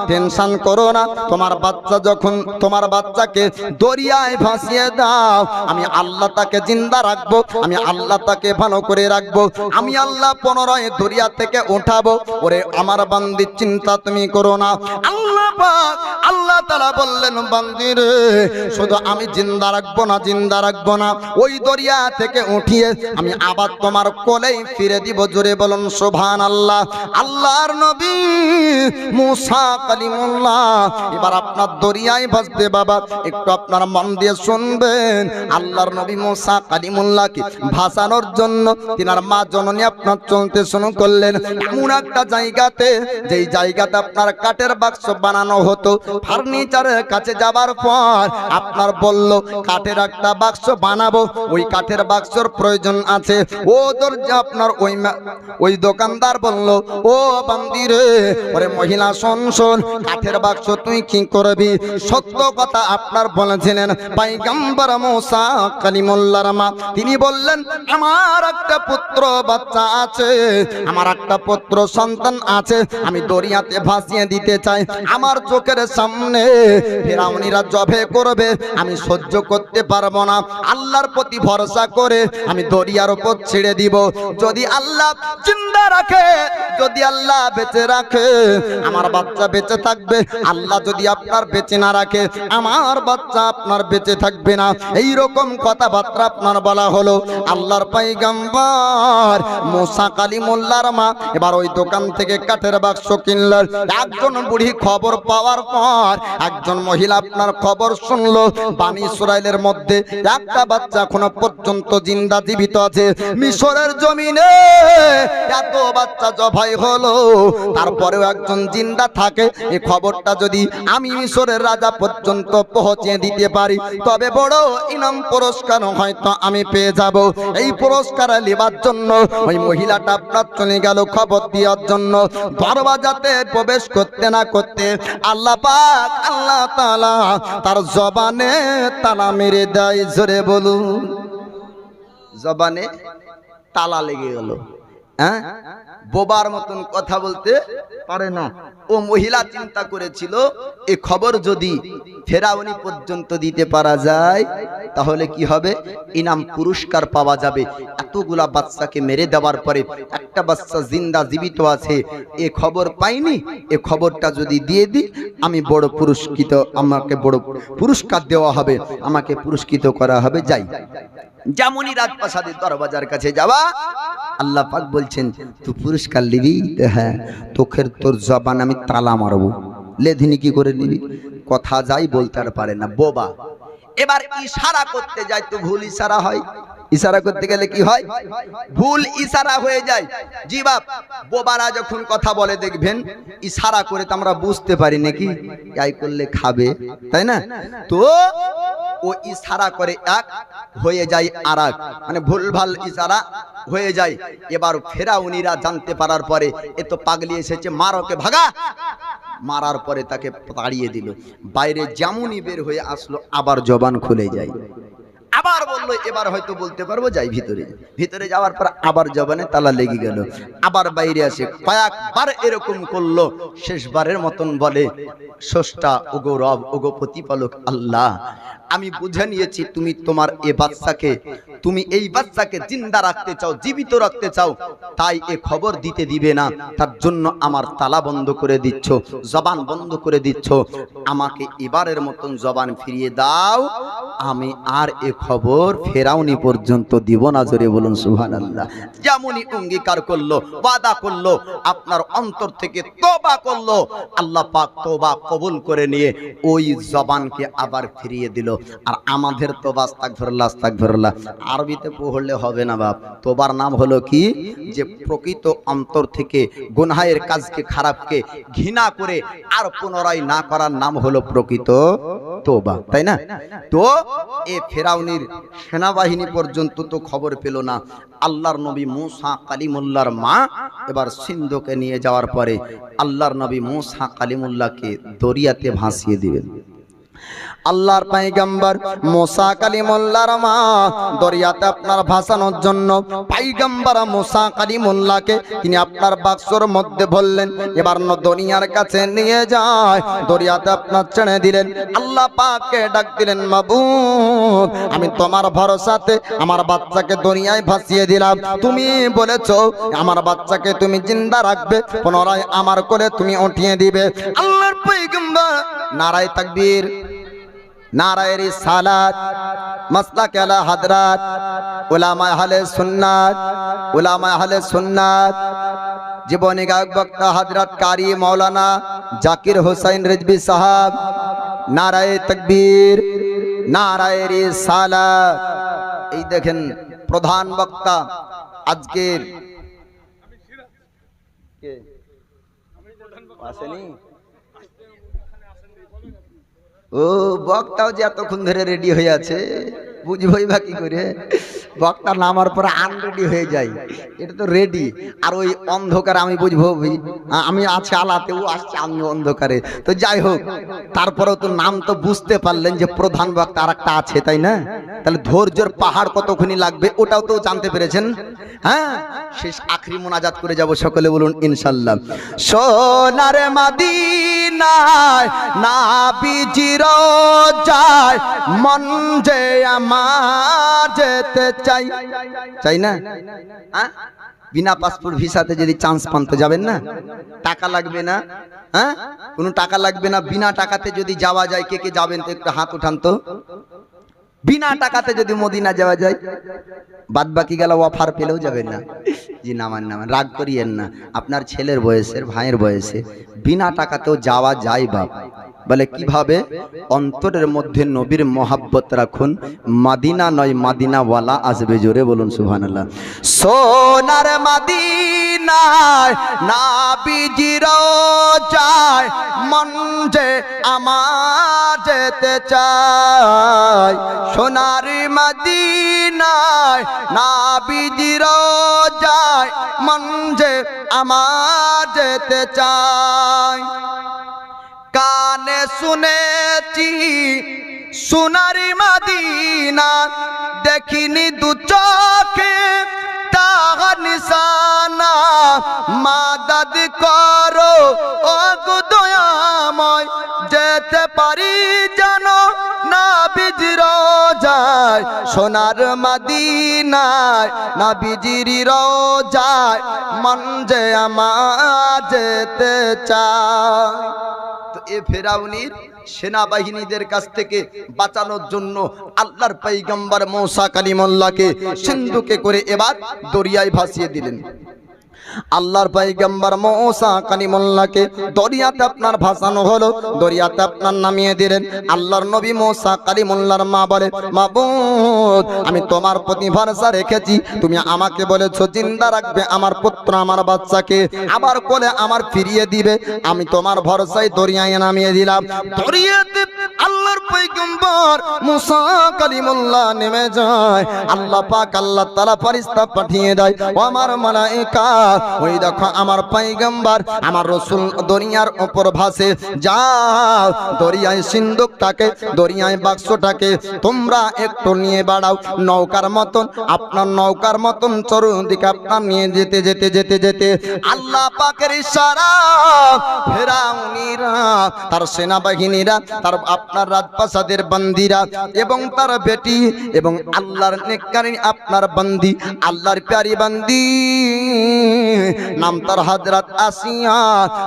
টেনশন করো না, তোমার বাচ্চা যখন তোমার বাচ্চাকে দরিয়ায় ভাসিয়ে দাও, আমি আল্লাহ তাকে জিন্দা রাখবো, আমি আল্লাহ তাকে ভালো করে রাখবো, আমি আল্লাহ পুনরায় দরিয়া থেকে উঠাবো। ওরে আমার বান্দি চিন্তা তুমি করো না। আল্লাহ পাক আল্লাহ তাআলা বললেন, বান্দি রে শুধু আমি জিন্দা রাখবো না, জিন্দা রাখবো না, ওই দরিয়া থেকে উঠিয়ে আমি আবার তোমার কোলেই ফিরে দিব। জোরে বলুন সুবহানাল্লাহ। আল্লাহর নবী মুসা কালিমুল্লাহ এবার আপনার দরিয়ায় ভাসবে। বাবা একটু আপনার মন দিয়ে শুনবেন, আল্লাহর নবী মুসা কালিমুল্লাহকে ভাসানোর জন্য তিনার মা জননী আপনার চলতে শুরু করলেন এমন একটা জায়গাতে, যেই জায়গাতে আপনার কাঠের বাক্স বানানো হতো। ফার্নিচারের কাছে যাবার পর আপনার বলল কাঠের একটা বাক্স বানাবো, ওই কাঠের বাক্সর প্রয়োজন আছে। ও দরজা আপনার ওই দোকানদার বলল, ও বান্দি রে, ওরে মহিলা শোন শোন, কাঠের বাক্স তুই কি করবি? সত্য কথা আপনার বলেছিলেন পয়গম্বর মুসা কালিমুল্লাহর মা, তিনি বললেন আমার একটা পুত্র বাচ্চা আছে, আমার একটা পুত্র সন্তান আছে, আমি দরিয়াতে ভাসিয়ে দিতে চাই। আমার চোখের সামনে ফেরাউনিরা জবে করবে, আমি সহ্য করতে পারবো না। আল্লাহর প্রতি ভরসা করে আমি দরিয়ার উপর ছেড়ে দিব। যদি আল্লাহ জিন্দা রাখে, যদি আল্লাহ বেঁচে রাখে, আমার বাচ্চা বেঁচে থাকবে। আল্লাহ যদি আপনার বেঁচে না রাখে, আমার বাচ্চা আপনার বেঁচে থাকবে না। এই রকম কথাবার্তা আপনার বলা হলো। আল্লাহর পয়গম্বর মুসা কালিমুল্লাহর মা এবার ওই দোকান থেকে কাঠের বাক্স কিনলেন। একজন বুড়ি খবর পাওয়ার পর একজন মহিলা আপনার খবর শুনলো, বানি ইসরাইলের মধ্যে একটা বাচ্চা এখনো পর্যন্ত জিন্দা জীবিত আছে। মিশরের জমিনে এত বাচ্চা জবাই হলো, তারপরেও একজন জিন্দা থাকে। এই খবরটা যদি আমি মিশরের রাজা পর্যন্ত পৌঁছে দিতে পারি, তবে বড় ইনাম পুরস্কার হয়তো আমি পেয়ে যাব। এই পুরস্কার নেবার জন্য ওই মহিলাটা আপনার চলে গেল খবর দেওয়ার জন্য। দরওয়াজাতে প্রবেশ করতে না করতে আল্লাহ পাক আল্লাহ তাআলা তার জবানে তালা মেরে দেয়। জোরে বলুন, জবানে তালা লেগে গেল। হ্যাঁ, বোবার মতন কথা বলতে পারে না। ও মহিলা চিন্তা করেছিল এই খবর যদি ফেরাউনি পর্যন্ত দিতে পারা যায়, তাহলে কি হবে? ইনাম পুরস্কার পাওয়া যাবে। এতগুলা বাচ্চাকে মেরে দেওয়ার পরে একটা বাচ্চা জিন্দা জীবিত আছে, এ খবর পাইনি, এ খবরটা যদি দিয়ে দিই আমি বড় পুরস্কৃত, আমাকে বড় পুরস্কার দেওয়া হবে, আমাকে পুরস্কৃত করা হবে। যাই, যেমনই রাজপ্রাসাদের দরবাজার কাছে যাওয়া, আল্লাহ পাক বলছেন তুই পুরস্কার নিবি? হ্যাঁ, তোর জবান আমি তালা মারবো। লেধিনি কি করে নিবি? কথা যাই বলতে আর পারে না, বোবা। এবার ইশারা করতে যায় তো ভুল ইশারা হয়। ইশারা করতে গেলে কি হয়? ভুল ইশারা হয়ে যায়। জি বাপ, বোবারা যখন কথা বলে দেখবেন ইশারা করে তো আমরা বুঝতে পারি নাকি এই করলে খাবে, তাই না? তো ও ইশারা করে এক, হয়ে যায় আরেক, মানে ভুলভাল ইশারা হয়ে যায়। এবার ফেরাউনিরা জানতে পারার পরে এ তো পাগলি এসেছে, মারোকে, ভাগা। মারার পরে তাকে তাড়িয়ে দিল। বাইরে যেমনই বের হয়ে আসলো আবার জবান খুলে যায়। আবার বললো এবার হয়তো বলতে পারবো, যাই ভিতরে। ভিতরে যাওয়ার পর আবার জবানে তালা লেগে গেল। আবার বাইরে আসে, কয়েকবার এরকম করলো। শেষবারের মতন বলে, স্রষ্টা ওগো রব, ওগো প্রতিপালক আল্লাহ, আমি বুঝে নিয়েছি তুমি তোমার এ বাচ্চাকে, তুমি এই বাচ্চাকে জিন্দা রাখতে চাও, জীবিত রাখতে চাও, তাই এ খবর দিতে দিবে না। তার জন্য আমার তালা বন্ধ করে দিচ্ছ, জবান বন্ধ করে দিচ্ছ। আমাকে এবারের মতন জবান ফিরিয়ে দাও, আমি আর এ খবর ফেরাউনি পর্যন্ত দিব না। জোরে বলুন সুবহানাল্লাহ। যেমনই অঙ্গীকার করলো, ওয়াদা করলো, আপনার অন্তর থেকে তওবা করলো, আল্লাহ পাক তওবা কবুল করে নিয়ে ওই জবানকে আবার ফিরিয়ে দিল। আর আমাদের তওবা আস্তাগফিরুল্লাহ আস্তাগফিরুল্লাহ আরবিতে পড়লে হবে না বাপ। তওবার নাম হলো কি, যে প্রকৃত অন্তর থেকে গুনাহের কাজকে, খারাপকে ঘৃণা করে আর পুনরায় না করার নাম হলো প্রকৃত তওবা, তাই না? তো এ ফেরাউনির সেনাবাহিনী পর্যন্ত তো খবর পেল না। আল্লাহর নবী মুসা কালিমুল্লাহর মা এবার সিন্ধুকে নিয়ে যাওয়ার পরে আল্লাহর নবী মুসা কালিমুল্লাহকে দরিয়াতে ভাসিয়ে দিবেন। আল্লাহর পয়গম্বর মুসা কালিমুল্লাহর মা দরিয়াতে আপনার ভাসানোর জন্য পয়গম্বর মুসা কালিমুল্লাহকে তিনি আপনার বাক্সর মধ্যে বললেন, এবার দুনিয়ার কাছে নিয়ে যায়। দরিয়াতে আপনার ছেড়ে দিলেন। আল্লাহ পাককে ডাক দিলেন, মাবুদ আমি তোমার ভরসাতে আমার বাচ্চাকে দরিয়ায় ভাসিয়ে দিলাম। তুমি বলেছো আমার বাচ্চাকে তুমি জিন্দা রাখবে, পুনরায় আমার কোলে তুমি উঠিয়ে দিবে। আল্লাহর পয়গম্বর নারায়ে তাকবীর, নারায়ে রিসালাত, মাসলাক আলা হাদরাত, উলামা আহলে সুন্নাত, উলামা আহলে সুন্নাত, জীবনী গায়ক বক্তা হযরত কারি মাওলানা জাকির হোসেন রিজভী সাহেব, নারায়ে তাকবীর, নারায়ে রিসালাত। এই দেখেন প্রধান বক্তা আজকের কে আসেনি? ও বক্তাও যে এতক্ষণ ধরে রেডি হয়ে আছে, বুঝবই বা কি করে? বক্তা নামার পরে আনরেডি হয়ে যায়, এটা তো রেডি। আর ওই অন্ধকারে আমি বুঝবো, আমি আছি আলাতে, ও আসছে আমি অন্ধকারে। তো যাই হোক, তারপরেও তো নাম তো বুঝতে পারলেন যে প্রধান বক্তা আর একটা আছে, তাই না? তাহলে ধৈর্যের পাহাড় কতক্ষণই লাগবে ওটাও তো জানতে পেরেছেন। হ্যাঁ, শেষ আখরি মোনাজাত করে যাব, সকলে বলুন ইনশাআল্লাহ। সোনার মদিনায় নবীজির যায়, মন যে আমার যেতে চাই, চাই না? হ্যাঁ, বিনা পাসপোর্ট ভিসাতে যদি চান্স পান তো যাবেন না? টাকা লাগবে না, হ্যাঁ কোনো টাকা লাগবে না। বিনা টাকাতে যদি যাওয়া যায়, কে কে যাবেন তো একটু হাত উঠান তো। বিনা টাকাতে যদি মদিনা যাওয়া যায়, বাদ বাকি গেল অফার পেলেও যাবেন না। জি নামান নামান, রাগ করিয়েন না। আপনার ছেলের বয়সের, ভাইয়ের বয়সে বিনা টাকাতেও যাওয়া যায় বাপ। বলে কিভাবে? অন্তরের মধ্যে নবীর মোহাব্বত রাখুন, মদিনা নয় মদিনাওয়ালা আসবে। জোরে বলুন সুবহানাল্লাহ। সোনার মদিনায় নবীজির যায়, মন যে আমার যেতে চায়। সোনার মদিনায় নবীজির যায়, মন যে আমার যেতে চায়। কানে শুনেছি সোনারি মদিনা, দেখিনি দু চোখে তার নিশানা। মাদাদ করো ও গো দয়াময়, যেতে পারি জানো নবীজির যায়। সোনার মদিনায় নবীজির যায়, মন যে আমার যেতে চায়। তো এ ফেরাউনির সেনাবাহিনীদের কাছ থেকে বাঁচানোর জন্য আল্লাহর পয়গম্বর মুসা কালিমুল্লাহকে সিন্ধুকে করে এবার দরিয়ায় ভাসিয়ে দিলেন। আল্লাহর পয়গম্বর মুসা কালিমুল্লাহকে দরিয়াতে আপনার ভাসানো হলো, দরিয়াতে আপনার নামিয়ে দিলেন। আল্লাহর নবী মুসা কালিমুল্লাহর মা বলে, মাবুদ আমি তোমার প্রতি ভরসা রেখেছি, তুমি আমাকে বলেছো জিন্দা রাখবে আমার পুত্র আমার বাচ্চাকে, আবার কোলে আমার ফিরিয়ে দিবে। আমি তোমার ভরসায় দরিয়ায় নামিয়ে দিলাম। দরিয়াতে আল্লাহর পয়গম্বর মুসা কালিমুল্লাহ নেমে যায়। আল্লাহ পাক আল্লাহ তাআলা ফেরেশতা পাঠিয়ে দেয়, ও আমার মালায়েকা ওই দেখো আমার পয়গম্বর আমার রাসূল দরিয়ার উপর ভাসে। যাও দরিয়ায় সিন্ধুকটাকে, দরিয়ায় বাক্সটাকে তোমরা একটু নিয়ে বাড়াও, নৌকার মতন, আপনার নৌকার মতন চতুর্দিকে আপনার নিয়ে যেতে যেতে যেতে যেতে আল্লাহ পাকের ইশারা ফেরাউনিরা তার সেনাবাহিনীরা তার আপনার রাজপ্রাসাদ আজাদের বান্দিরা এবং তার বেটি এবং আল্লাহর নেককারী আপনার বান্দি, আল্লাহর প্যারি বান্দি, নাম তার হযরত আসিয়া।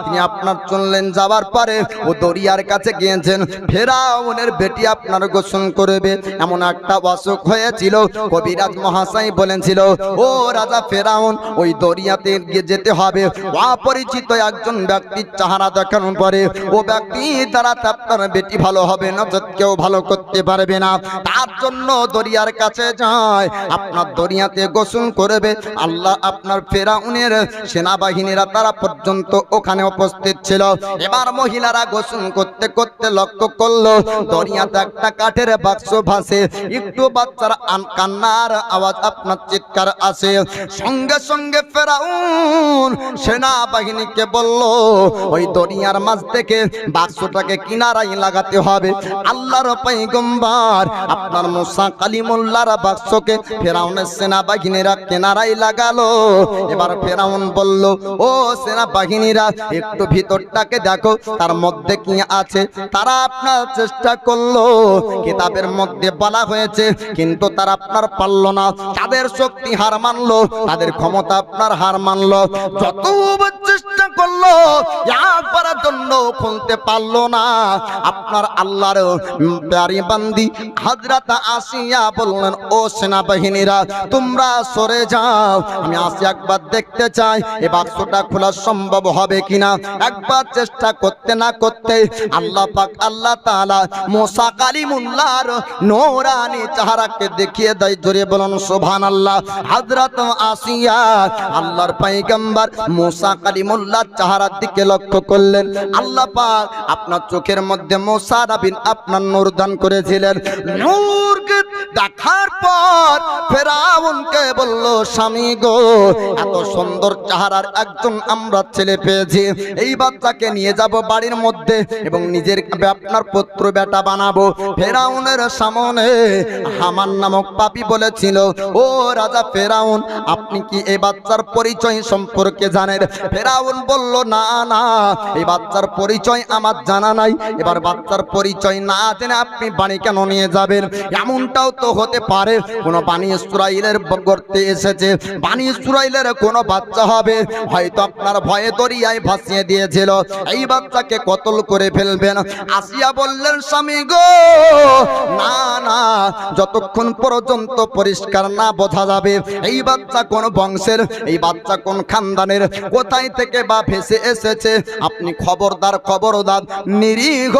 তিনি আপনার চললেন, যাওয়ার পরে ও দরিয়ার কাছে গিয়েছেন। ফেরাউনের বেটি আপনার গোসল করবে, এমন একটা অসুখ হয়েছিল। কবিরাজ মহাশয় বলেছিল, ও রাজা ফেরাউন, ওই দরিয়াতে গিয়ে যেতে হবে। অপরিচিত একজন ব্যক্তির চেহারা দেখানোর পরে ও ব্যক্তি দ্বারা আপনার বেটি ভালো হবে না, কেউ ভালো করতে পারবে না। তার জন্য দরিয়ার কাছে যায়, আপনার দরিয়াতে গোসল করবে। আল্লাহ আপনার ফেরাউনের সেনাবাহিনীরা তারা পর্যন্ত ওখানে উপস্থিত ছিল। এবার মহিলারা গোসল করতে করতে লক্ষ্য করলো দরিয়াতে একটা কাঠের বাক্স ভাসে, একটু বাচ্চার কান্নার আওয়াজ, আপনার চিৎকার আসে। সঙ্গে সঙ্গে ফেরাউন সেনাবাহিনীকে বলল, ওই দরিয়ার মাঝ থেকে বাক্সটাকে কিনারায় লাগাতে হবে। আল্লাহর পয়গম্বর আপনার মুসা কালিমুল্লাহর বাক্সকে ফেরাউনের সেনাবাহিনীরা কিনারায় লাগালো। এবার ফেরাউন বলল, ও সেনাবাহিনীরা, একটু ভিতরটাকে দেখো, তার মধ্যে কি আছে। তারা আপনার চেষ্টা করলো, কিতাবের মধ্যে বলা হয়েছে, কিন্তু তারা আপনার পারল না। তাদের শক্তি হার মানলো, তাদের ক্ষমতা আপনার হার মানলো। যত চেষ্টা করলো একবারের জন্য খুলতে পারলো না। আপনার আল্লাহর প্যারি বান্দি হযরত আসিয়া বললেন, ও সেনাবাহিনীরা, তোমরা সরে যাও, আমি আসি একবার দেখতে চাই এই বাক্সটা খোলা সম্ভব হবে কিনা। একবার চেষ্টা করতে না করতে আল্লাহ পাক আল্লাহ তাআলা মুসা কালিমুল্লাহর নূরানি চেহারাকে দেখিয়ে দেয়। জোরে বলুন সুবহানাল্লাহ। হযরত আসিয়া আল্লাহর পয়গম্বর মুসা কালিমুল্লাহর চেহারার দিকে লক্ষ্য করলেন। আল্লাহ পাক আপনার চোখের মধ্যে মুসা নবী আপনার নূর দান করেছিলেন। নূরকে দেখার পর ফেরাউনকে বলল, স্বামী গো, এত সুন্দর চেহারার একজন আমরা ছেলে পেয়েছি, এই বাচ্চাকে নিয়ে যাব বাড়ির মধ্যে এবং নিজের আপনার পুত্র বেটা বানাবো। ফেরাউনের সামনে হামান নামক পাপী বলেছিল, ও রাজা ফেরাউন, আপনি কি এই বাচ্চার পরিচয় সম্পর্কে জানেন? ফেরাউন বলল, না না, এই বাচ্চার পরিচয় আমার জানা নাই। এবার বাচ্চার পরিচয় না জেনে আপনি বাড়ি কেন নিয়ে যাবেন? এমনটাও তো হতে পারে কোন বানি ইসরাইলের গর্তে এসেছে, বানি ইসরাইলের কোন বাচ্চা হবে, হয়তো আপনার ভয়ে দরিয়ায় ভাসিয়ে দিয়েছিল, এই বাচ্চাকে কতল করে ফেলবেন। আসিয়া বললেন, স্বামী গো, না না, যতক্ষণ পর্যন্ত পরিষ্কার না বোঝা যাবে এই বাচ্চা কোন বংশের, এই বাচ্চা কোন খানদানের, কোথায় থেকে বা ভেসে এসেছে, আপনি খবরদার খবরদার নিরীহ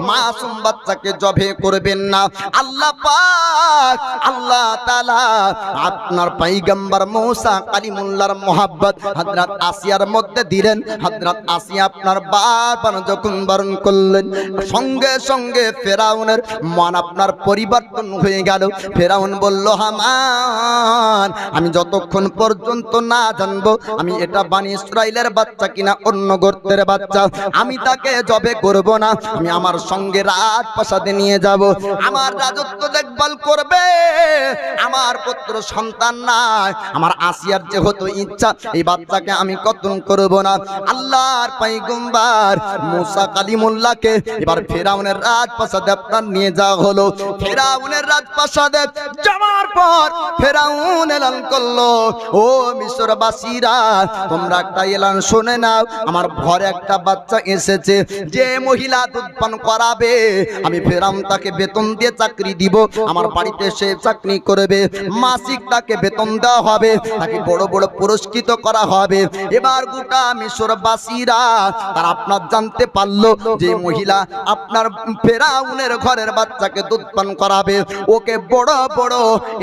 মাসুম বাচ্চাকে জবে করবেন না। আল্লাহ পাক আল্লাহ তাআলা আপনার পয়গম্বর মুসা কালিমুল্লাহর মোহাব্বত হযরত আসিয়ার মধ্যে দিলেন। হযরত আসিয়া আপনার বারবার যখন বারণ করলেন, সঙ্গে সঙ্গে ফেরাউনের মন আপনার পরিবর্তন হয়ে গেল। ফেরাউন বলল, হামান, আমি যতক্ষণ পর্যন্ত না জানবো আমি এটা বানি ইসরাইলের বাচ্চা কিনা অন্য গোত্রের বাচ্চা, আমি তাকে জবে করব না। আমি আমার সঙ্গে রাজপ্রাসাদে নিয়ে যাব, আমার রাজত্ব দেখভাল করবে। আমার পুত্র সন্তান নাই, আমার আসিয়ার যেহেতু ইচ্ছা, এই বাচ্চাকে আমি কতল করব না। আল্লাহর পয়গম্বর মুসা কালিমুল্লাহকে এবার ফেরাউনের রাজপ্রাসাদে আপনার নিয়ে যাওয়া হলো। ফেরাউনের রাজপ্রাসাদে যাওয়ার পর ফেরাউন এলান করলো, ও মিশরবাসীরা, তোমরা একটা এলান শুনে নাও, আমার ঘরে একটা বাচ্চা এসেছে, যে মহিলা দুধ পান করাবে আমি ফেরাউন তাকে বেতন দিয়ে চাকরি দিব, আমার বাড়িতে সে চাকরি করবে, মাসিক তাকে বেতন দেওয়া হবে, তাকে বড় বড় পুরস্কৃত করা হবে। এবার গোটা মিশরবাসীরা তারা আপনার জানতে পারলো যে মহিলা আপনার ফেরাউনের ঘরের বাচ্চাকে দুধ পান করাবে, ওকে বড় বড়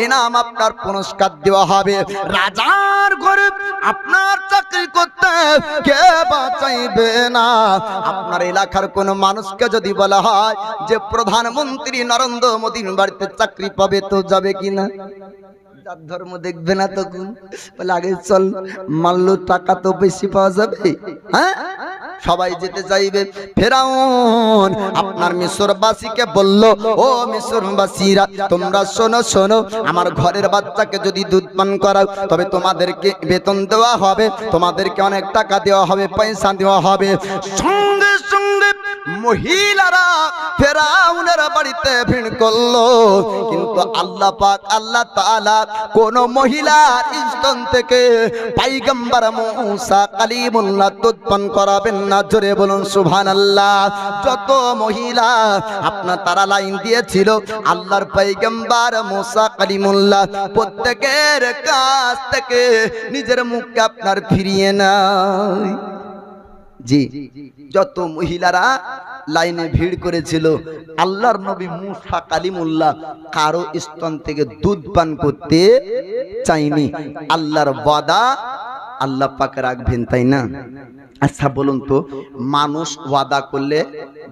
ইনাম আপনার পুরস্কার দেওয়া হবে। রাজার ঘরে আপনার চাকরি করতে কে বাঁচাইবে না? আপনার এলাকার কোন মানুষকে যদি বলা হয় যে প্রধানমন্ত্রী নরেন্দ্র মোদীর বাড়িতে চাকরি পাবে, তো যাবে কিনা? যার ধর্ম দেখবে না তখন বলে, আগে চল, মানল টাকা তো বেশি পাওয়া যাবে, হ্যাঁ, সবাই যেতে চাইবে। ফেরাউন আপনার মিশরবাসীকে বলল, ও মিশরবাসীরা, তোমরা শোনো শোনো, আমার ঘরের বাচ্চাকে যদি দুধ পান করাও তবে তোমাদেরকে বেতন দেওয়া হবে, তোমাদেরকে অনেক টাকা দেওয়া হবে, পয়সা দেওয়া হবে। সঙ্গে সঙ্গে মহিলারা ফেরাউনের বাড়িতে ভিড় করলো, কিন্তু আল্লাহ পাক আল্লাহ তাআলা কোন মহিলার স্তন থেকে পয়গম্বর মুসা কালিমুল্লাহ দুধ পান করাবেন না। জোরে বলুন সুবহানাল্লাহ। যত মহিলা আপনার তারা লাইন দিয়েছিল আল্লাহর পয়গম্বর মুসা কালিমুল্লাহ প্রত্যেকের কাছ থেকে নিজের মুখকে আপনার ফিরিয়ে নাই। জি, যত মহিলারা লাইনে ভিড় করেছিল আল্লাহর নবী মুসা কালিমুল্লাহ কারো স্তন থেকে দুধ পান করতে চাইনি। আল্লাহর ওয়াদা আল্লাহ পাক রাখবেন, তাই না? আচ্ছা বলুন তো, মানুষ ওয়াদা করলে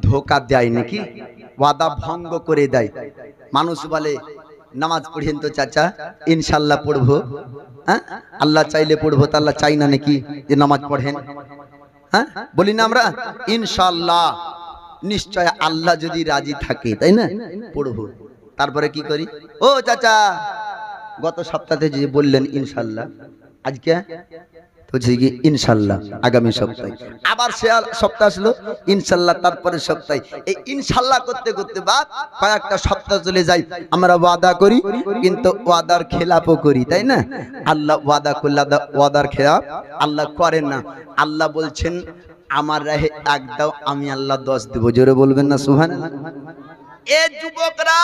ধোকা দেয় নাকি? ওয়াদা ভঙ্গ করে দেয়। মানুষ বলে নামাজ পড়েন তো চাচা, ইনশাল্লাহ পড়বো। হ্যাঁ, আল্লাহ চাইলে পড়বো, তা আল্লাহ চাই না নাকি যে নামাজ পড়েন? হ্যাঁ, বলি না আমরা ইনশাল্লাহ, নিশ্চয় আল্লাহ যদি রাজি থাকে, তাই না, পড়বো। তারপরে কি করি? ও চাচা, গত সপ্তাহে যে বললেন ইনশাল্লাহ, আজকে ইনশাল্লাহ আগামী সপ্তাহে, আবার সে সপ্তাহ আসলো ইনশাল্লাহ, তারপরে সপ্তাহে। এই ইনশাল্লাহ করতে করতে বা কয়েকটা সপ্তাহ চলে যায়, আমরা ওয়াদা করি কিন্তু ওয়াদার খেলাপও করি, তাই না? আল্লাহ ওয়াদা করলে ওয়াদার খেলাপ আল্লাহ করেন না। আল্লাহ বলছেন আমার রাহে এক দাও, আমি আল্লাহ 10 দেব। জোরে বলবেন না সুবহানাল্লাহ। এই যুবকরা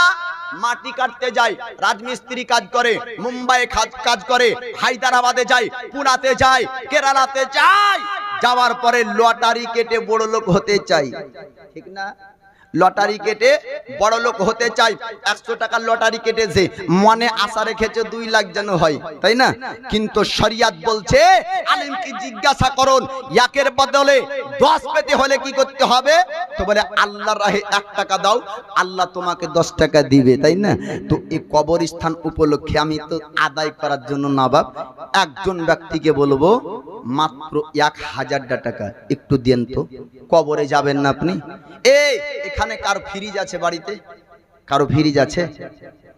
মাটি কাটতে যায়, রাজমিস্ত্রি কাজ করে, মুম্বাই কাজ করে, হায়দ্রাবাদে যায়, পুনাতে যায়, কেরালাতে যায়, যাওয়ার পরে লটারি কেটে বড় লোক হতে চাই, ঠিক না? লটারি কেটে বড় লোক হতে চাই। 100 টাকার লটারি কেটেছে, মনে আশা রেখেছে 2 লাখ যেন হয়, তাই না? কিন্তু শরিয়ত বলছে আলেমকে জিজ্ঞাসা করুন, একের বদলে 10 পেতে হলে কি করতে হবে? তো বলে আল্লাহর রাহে 1 টাকা দাও, আল্লাহ তোমাকে 10 টাকা দিবে, তাই না? তো এই কবরস্থান উপলক্ষে আমি তো আদায় করার জন্য নবাব একজন ব্যক্তিকে বলবো মাত্র 1000 টাকা একটু দেন তো, কবরে যাবেন না আপনি। এই এখানে কারো ফ্রিজ আছে বাড়িতে? কারো ফ্রিজ আছে?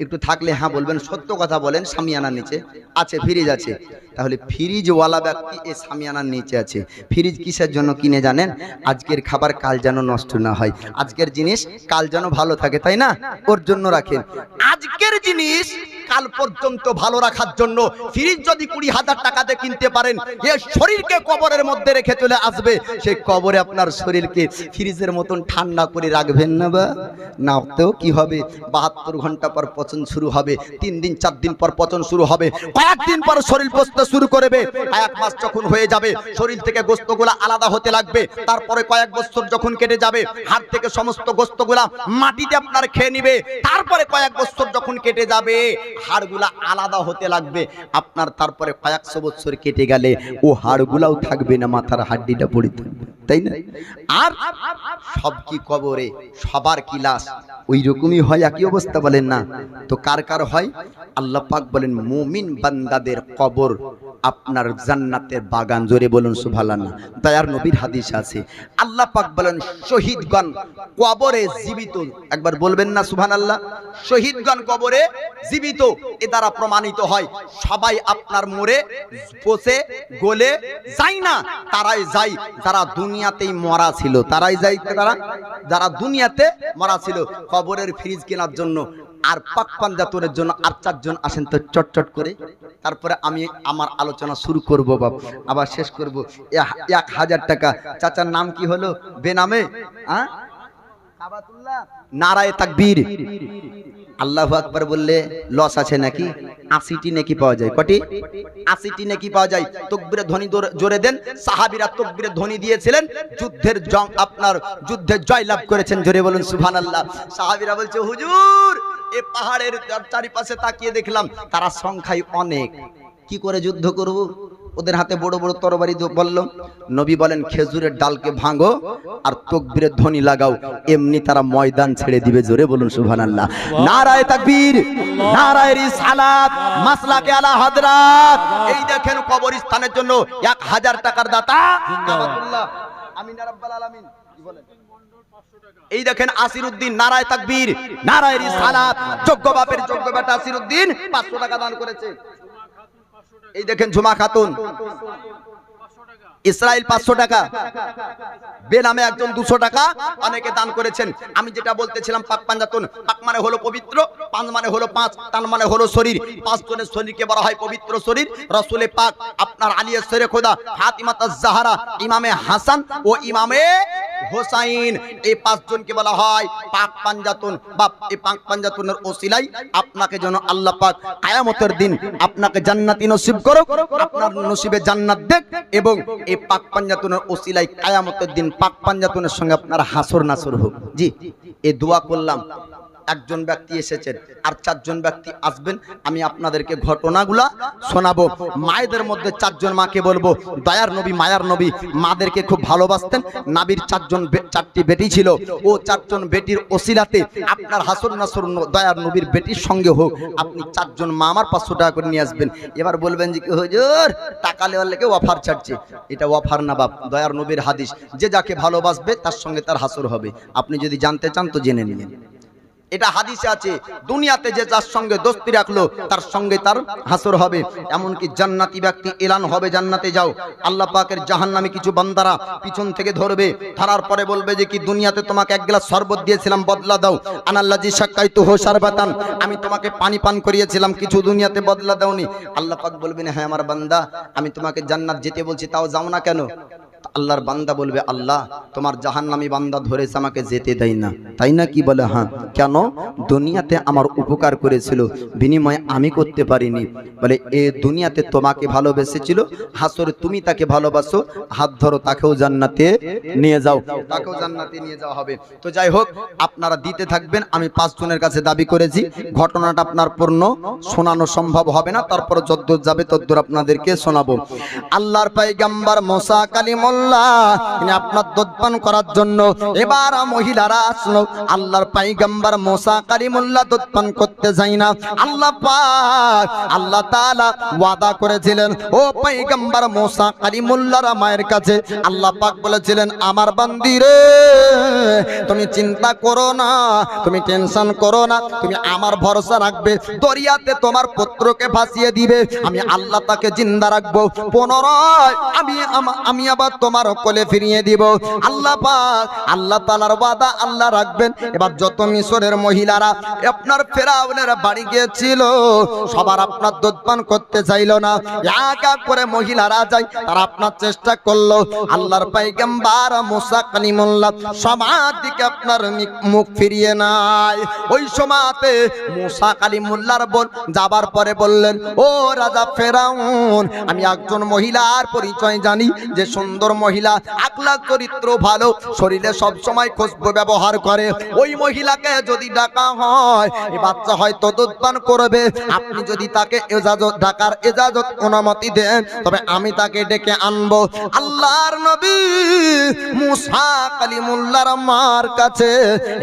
একটু থাকলে হ্যাঁ বলবেন, সত্য কথা বলেন। সামিয়ানার নিচে আছে ফ্রিজ আছে? তাহলে ফ্রিজওয়ালা ব্যক্তি এই সামিয়ানার নিচে আছে। ফ্রিজ কিসের জন্য কিনে জানেন? আজকের খাবার কাল যেন নষ্ট না হয়, আজকের জিনিস কাল যেন ভালো থাকে, তাই না? ওর জন্য রাখেন। আজকের জিনিস কাল পর্যন্ত ভালো রাখার জন্য ফ্রিজ যদি 20,000 টাকাতে কিনতে পারেন, এ শরীরকে কবরের মধ্যে রেখে চলে আসবে, সেই কবরে আপনার শরীরকে ফ্রিজের মতন ঠান্ডা করে রাখবেন না বা না? তো কি হবে? 72 ঘন্টা পর পচন শুরু হবে, 3 দিন 4 দিন পর পচন শুরু হবে, কয়েকদিন পর শরীর পচতে শুরু করবে, 1 মাস যখন হয়ে যাবে শরীর থেকে গোস্তগুলা আলাদা হতে লাগবে, তারপরে কয়েক বছর যখন কেটে যাবে হাড় থেকে সমস্ত গোস্তগুলা মাটিতে আপনার খেয়ে নিবে, তারপরে কয়েক বছর যখন কেটে যাবে হাড়গুলা আলাদা হতে লাগবে আপনার, তারপরে কয়েকশো বছর কেটে গেলে ও হাড়গুলাও থাকবে না, মাথার হাড্ডিটা পড়ে থাকবে, তাই না? আর সব কি কবরে সবার কি লাশ ওই রকমই হয়? একই অবস্থা বলেন না? তো কার কার হয়? আল্লাহ পাক বলেন মুমিন বান্দাদের কবর আপনার জান্নাতের বাগান। জোরে বলুন সুবহানাল্লাহ। দয়ার নবীর হাদিস আছে, আল্লাহ পাক বলেন শহীদগণ কবরে জীবিত। একবার বলবেন না সুবহানাল্লাহ? শহীদগণ কবরে জীবিত। এ দ্বারা প্রমাণিত হয় সবাই আপনার মরে পচে গলে যায় না, তারাই যায় যারা দুনিয়াতেই মরা ছিল, তারাই যায় যারা দুনিয়াতে মরা ছিল। কবরের ফ্রিজ কেনার জন্য আর পাক পাঞ্জাতনের জন্য আর 4 জন আসেন তো চটচট করে, তারপরে আমি আমার আলোচনা শুরু করব বাবা, আবার শেষ করব। 1000 টাকা। চাচার নাম কি হলো? বেনামে কাবাতুল্লাহ। নারায়ে তাকবীর। আল্লাহু আকবার বললে লস আছে নাকি? 80টি নেকি পাওয়া যায়। কটি? 80টি নেকি পাওয়া যায়। তাকবীরের ধ্বনি জোরে দেন। সাহাবীরা তাকবীরের ধ্বনি দিয়েছিলেন, যুদ্ধের জং আপনার যুদ্ধে জয়লাভ করেছেন। জোরে বলুন সুবহানাল্লাহ। সাহাবীরা বলছে হুজুর এই পাহাড়ের চারিপাশে তাকিয়ে দেখলাম তারা সংখ্যায় অনেক, কি করে যুদ্ধ করব? ওদের হাতে বড় বড় তরবারি। বলল নবী বলেন খেজুরের ডালকে ভাঙো আর তাকবীরের ধ্বনি লাগাও, এমনি তারা ময়দান ছেড়ে দিবে। জোরে বলুন সুবহানাল্লাহ। নারায়ে তাকবীর, নারায়ে রিসালাত, মাসলাকে আলা হযরত। এই দেখেন কবরস্থানের জন্য 1000 টাকার দাতা কাবাতুল্লাহ। আমিন ইয়া রাব্বাল আলামিন। কি বলেন? এই দেখেন আসিরউদ্দিন, নারায়ে তাকবীর, নারায়ে রিসালাত, যোগ্য বাপের যোগ্য বেটা আসিরউদ্দিন 500 টাকা দান করেছে। এই দেখেন ঝুমা খাতুন ইসরায়েল 500 টাকা, বেনামে একজন 200 টাকা অনেকে দান করেছেন। আমি যেটা বলতেছিলাম পাক পাঞ্জাতন, পাক মানে হলো পবিত্র, পাঁচ মানে হলো পাঁচ, তান মানে হলো শরীর। 5 জনের শরীরকে বলা হয় পবিত্র শরীর। রাসূলে পাক আপনার আলী শেরে খোদা, ফাতিমা জাহরা, ইমামে হাসান ও ইমামে হোসাইন, এই 5 জনকে বলা হয় পাক পাঞ্জাতন। বা এই পাক পাঞ্জাতনের ওসিলাই আপনাকে যেন আল্লাহ পাক কিয়ামতের দিন আপনাকে জান্নাতি নসিব করুক, আপনার নসিবে জান্নাত দেখ, এবং এই পাক পাঞ্জাতনের ওসিলাই কিয়ামতের দিন পাক পাঞ্জাতনের সঙ্গে আপনার হাসর নাসর হোক। জি, এই দোয়া করলাম। একজন ব্যক্তি এসেছেন, আর 4 জন ব্যক্তি আসবেন। আমি আপনাদেরকে ঘটনাগুলা শোনাবো। মায়েদের মধ্যে 4 জন মাকে বলবো, দয়ার নবী মায়ার নবী মাদেরকে খুব ভালোবাসতেন। নাবির 4টি বেটি ছিল। ও 4 জন বেটির ওসিলাতে আপনার হাসর নাসর দয়ার নবীর বেটির সঙ্গে হোক। আপনি 4 জন মা আমার 500 টাকা করে নিয়ে আসবেন। এবার বলবেন যে কি হুজুর টাকা লেওয়ার লেগে অফার ছাড়ছে। এটা অফার না বাপ, দয়ার নবীর হাদিস, যে যাকে ভালোবাসবে তার সঙ্গে তার হাসর হবে। আপনি যদি জানতে চান তো জেনে নিন। এটা হাদিসে আছে, দুনিয়াতে যে যার সঙ্গে দোস্তি রাখলো তার সঙ্গে তার হাসর হবে। এমনকি জান্নাতি ব্যক্তি এলান হবে জান্নাতে যাও। আল্লাহ পাকের জাহান্নামী কিছু বান্দারা পিছন থেকে ধরবে, ধরার পরে বলবে যে কি দুনিয়াতে তোমাকে 1 গ্লাস শরবত দিয়েছিলাম, বদলা দাও। আনাল্লাজি শাক্কাইতু হো শারবাতান, আমি তোমাকে পানি পান করিয়েছিলাম, কিছু দুনিয়াতে বদলা দাওনি। আল্লাহ পাক বলবেন হ্যাঁ আমার বান্দা, আমি তোমাকে জান্নাত যেতে বলছি, তাও যাও না কেন? আল্লাহর বান্দা বলবে আল্লাহ তোমার জাহান্নামী বান্দা ধরেছে, আমাকে যেতে দেয় না, তাই না? কি বলে হ্যাঁ। কেন? দুনিয়াতে আমার উপকার করেছিল, বিনিময়ে আমি করতে পারিনি। বলে এ দুনিয়াতে তোমাকে ভালোবেসেছিল, হাসরে তুমি তাকে ভালোবাসো, হাত ধরো তাকেও জান্নাতে নিয়ে যাও, তাকেও জান্নাতে নিয়ে যাওয়া হবে। তো যাই হোক, আপনারা দিতে থাকবেন। আমি 5 জনের কাছে দাবি করেছি, ঘটনাটা আপনার পূর্ণ শোনানো সম্ভব হবে না, তারপর যদ্দূর যাবে তদ্দূর আপনাদেরকে শোনাবো। আল্লাহর পয়গম্বর মুসা কালিমুল্লাহ আপনার দুধ পান করার জন্য এবার মহিলারা আসলো। আল্লাহর পয়গম্বর মুসা কালিমুল্লাহ দুধ পান করতে যায় না। আল্লাহ পাক আল্লাহ তাআলা ওয়াদা করেছিলেন, ও পয়গম্বর মুসা কালিমুল্লাহর মায়ের কাছে আল্লাহ পাক বলেছিলেন, আমার বান্দি রে তুমি চিন্তা করো না, তুমি টেনশন করো না, তুমি আমার ভরসা রাখবে, দরিয়াতে তোমার পুত্রকে ভাসিয়ে দিবে, আমি আল্লাহ তাকে জিন্দা রাখবো, পুনরায় আমি আবার তোমার কোলে ফিরিয়ে দিব। আল্লাহ পাক আল্লাহ তাআলার ওয়াদা আল্লাহ রাখবেন। এবার যত মিশরের মহিলারা আপনার ফেরাউনের বাড়ি গিয়েছিল, সবার আপনার দুধ পান করতে চাইল না। এক এক করে মহিলারা যায়, তারা আপনার চেষ্টা করলো। আল্লাহর পয়গম্বর মুসা কালিমুল্লাহ সবার দিকে আপনার মুখ ফিরিয়ে নাই। ওই সময়তে মুসা কালিমুল্লাহর বোন যাবার পরে বললেন, ও রাজা ফেরাউন, আমি একজন মহিলার পরিচয় জানি, যে সুন্দর মহিলা, আকলাক চরিত্র ভালো, শরীরে সব সময় খুশবু ব্যবহার করে। ওই মহিলাকে যদি ডাকা হয়, এই বাচ্চা হয়তো দুধ পান করবে। আপনি যদি তাকে ডাকার ইজাজত অনুমতি দেন, তবে আমি তাকে ডেকে আনবো। আল্লাহর নবী মুসা কালিমুল্লাহর মার কাছে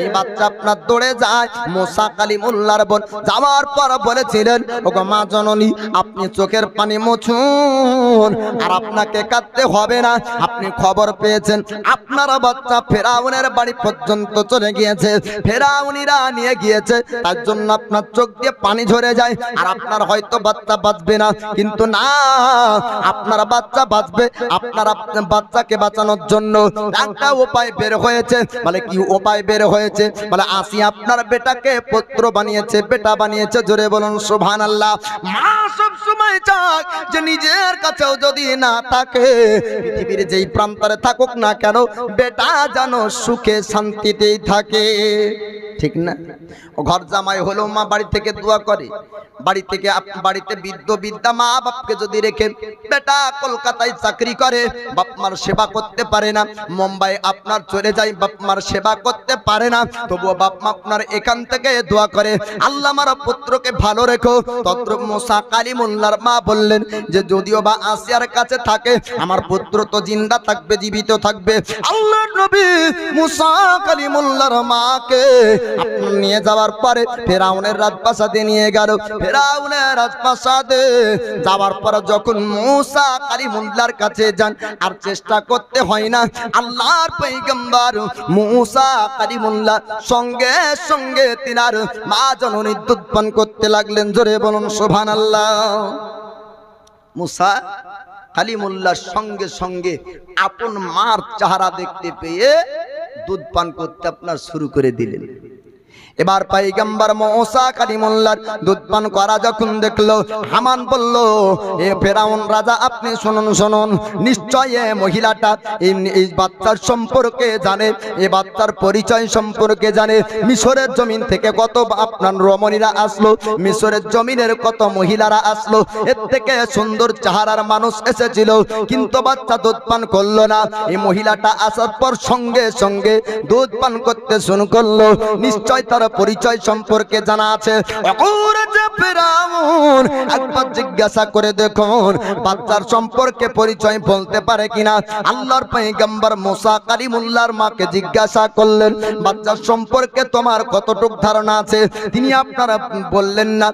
এই বাচ্চা আপনার দৌড়ে যায়। মুসা কালিমুল্লাহর বোন যাওয়ার পর বলেছিলেন, ওগো মা জননী, আপনি চোখের পানি মুছুন, আর আপনাকে কাঁদতে হবে না। আপনি খবর পেয়েছেন আপনার বাচ্চা ফেরাউনের বাড়ি পর্যন্ত চলে গিয়েছে, ফেরাউনিরা নিয়ে গিয়েছে, তার জন্য আপনার চোখ দিয়ে পানি ঝরে যায়, আর আপনার হয়তো বাচ্চা বাঁচবে না। কিন্তু না, আপনার বাচ্চা বাঁচবে। আপনার বাচ্চাকে বাঁচানোর জন্য একটা উপায় বের হয়েছে। বলে কি উপায় বের হয়েছে? বলে আসি আপনার বেটাকে পুত্র বানিয়েছে, বেটা বানিয়েছে। জোরে বলুন সুবহানাল্লাহ। মা সব সময় চায় যে নিজের কাছেও যদি না থাকে, পৃথিবীর যেই প্রান্তরে থাকুক না কেন, বেটা যেন সুখে শান্তিতেই থাকে, ঠিক না? ঘর জামাই হলো মা বাড়ি থেকে দোয়া করে, বাড়িতে বৃদ্ধ বিদ্যা মা বাপকে যদি রেখে বেটা কলকাতায় চাকরি করে, বাপ মার সেবা করতে পারে না, মুম্বাই আপনার চলে যায়, বাপ মার সেবা করতে পারে না, তবুও বাপ মা আপনার এখান থেকে দোয়া করে, আল্লাহ আমার পুত্রকে ভালো রেখো। তত্র মুসা কালিমুল্লাহর মা বললেন যে যদিও বা আসিয়ার কাছে থাকে, আমার পুত্র তো জিন্দা থাকবে, জীবিত থাকবে। আল্লাহর নবী মুসা কালিমুল্লাহর মাকে আপনি নিয়ে যাওয়ার পরে ফেরাউনের রাজপ্রাসাদে নিয়ে গেল। ফেরাউনের রাজপ্রাসাদে যাওয়ার পর যখন মুসা কালিমুল্লাহর কাছে যান, আর চেষ্টা করতে হয় না, আল্লাহর পয়গম্বর মুসা কালিমুল্লাহ সঙ্গে সঙ্গে তিনার মা জননী দুধ পান করতে লাগলেন। জোরে বলুন সুবহানাল্লাহ। মুসা কালিমুল্লাহর সঙ্গে সঙ্গে আপন মার চেহারা দেখতে পেয়ে দুধ পান করতে আপনার শুরু করে দিলেন। এবার পয়গম্বর মুসা কালিমুল্লাহর দুধ পান করা যখন দেখলো, হামান বলল, এ ফেরাউন রাজা, আপনি শুনুন শুনুন, নিশ্চয় এ মহিলাটা এই বাচ্চার সম্পর্কে জানে, এই বাচ্চার পরিচয় সম্পর্কে জানে। মিশরের জমিন থেকে কত আপনার রমণীরা আসলো, মিশরের জমিনের কত মহিলারা আসলো, এর থেকে সুন্দর চেহারার মানুষ এসেছিল, কিন্তু বাচ্চা দুধ পান করলো না। এই মহিলাটা আসার পর সঙ্গে সঙ্গে দুধ পান করতে শুরু করলো। নিশ্চয় তার পরিচয় সম্পর্কে জানা আছে। ফেরাউন একবার জিজ্ঞাসা করে দেখুন বাচ্চার সম্পর্কে পরিচয় বলতে পারে কিনা। আল্লাহর পয়গম্বর মুসা কালিমুল্লাহর মাকে জিজ্ঞাসা করলেন, বাচ্চার সম্পর্কে তোমার কতটুক ধারণা আছে? তিনি আপনারা বললেন না,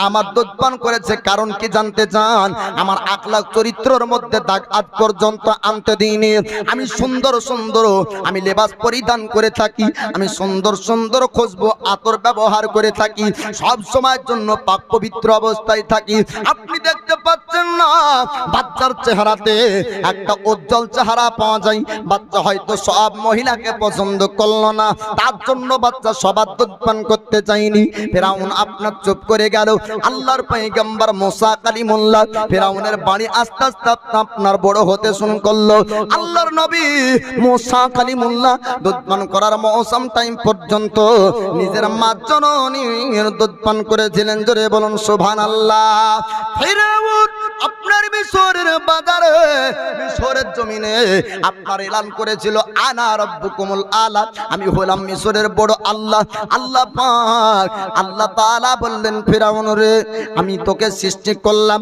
আমার দুধ পান করেছে, কারণ কি জানতে চান? আমার আখলাক চরিত্রের মধ্যে দাগ আজ পর্যন্ত আনতে দিইনি। আমি সুন্দর সুন্দর আমি লেবাস পরিধান করে থাকি, আমি সুন্দর সুন্দর খুশবু আতর ব্যবহার করে থাকি, সব সময়ের জন্য পাক পবিত্র অবস্থায় থাকি। আপনি দেখতে পাচ্ছেন না বাচ্চার চেহারাতে একটা উজ্জ্বল চেহারা পাওয়া যায়। বাচ্চা হয়তো সব মহিলাকে পছন্দ করলো না, তার জন্য বাচ্চা সবার দুধ পান করতে চাইনি। ফেরাউন আপনার চুপ করে গেল। আল্লাহর পয়গম্বর মুসা কালিমুল্লাহ ফেরাউনের বাড়ি আস্তে আস্তে আপনার বড় হতে শুরু করলো। আল্লাহর নবী মুসা কালিমুল্লাহ দুধ পান করার মৌসুম টাইম পর্যন্ত নিজের মা জননীর দুধ পান করেছিলেন। জোরে বলুন সুবহানাল্লাহ। ফেরাউন আপনার মিশরের বাজারে, মিশরের জমিনে আপনার এলান করেছিল, আনা রাব্বুকুমুল আলা, আমি হলাম মিশরের বড় আল্লাহ। আল্লাহ পাক আল্লাহ তাআলা বললেন, ফেরাউন রে, আমি তোকে সৃষ্টি করলাম,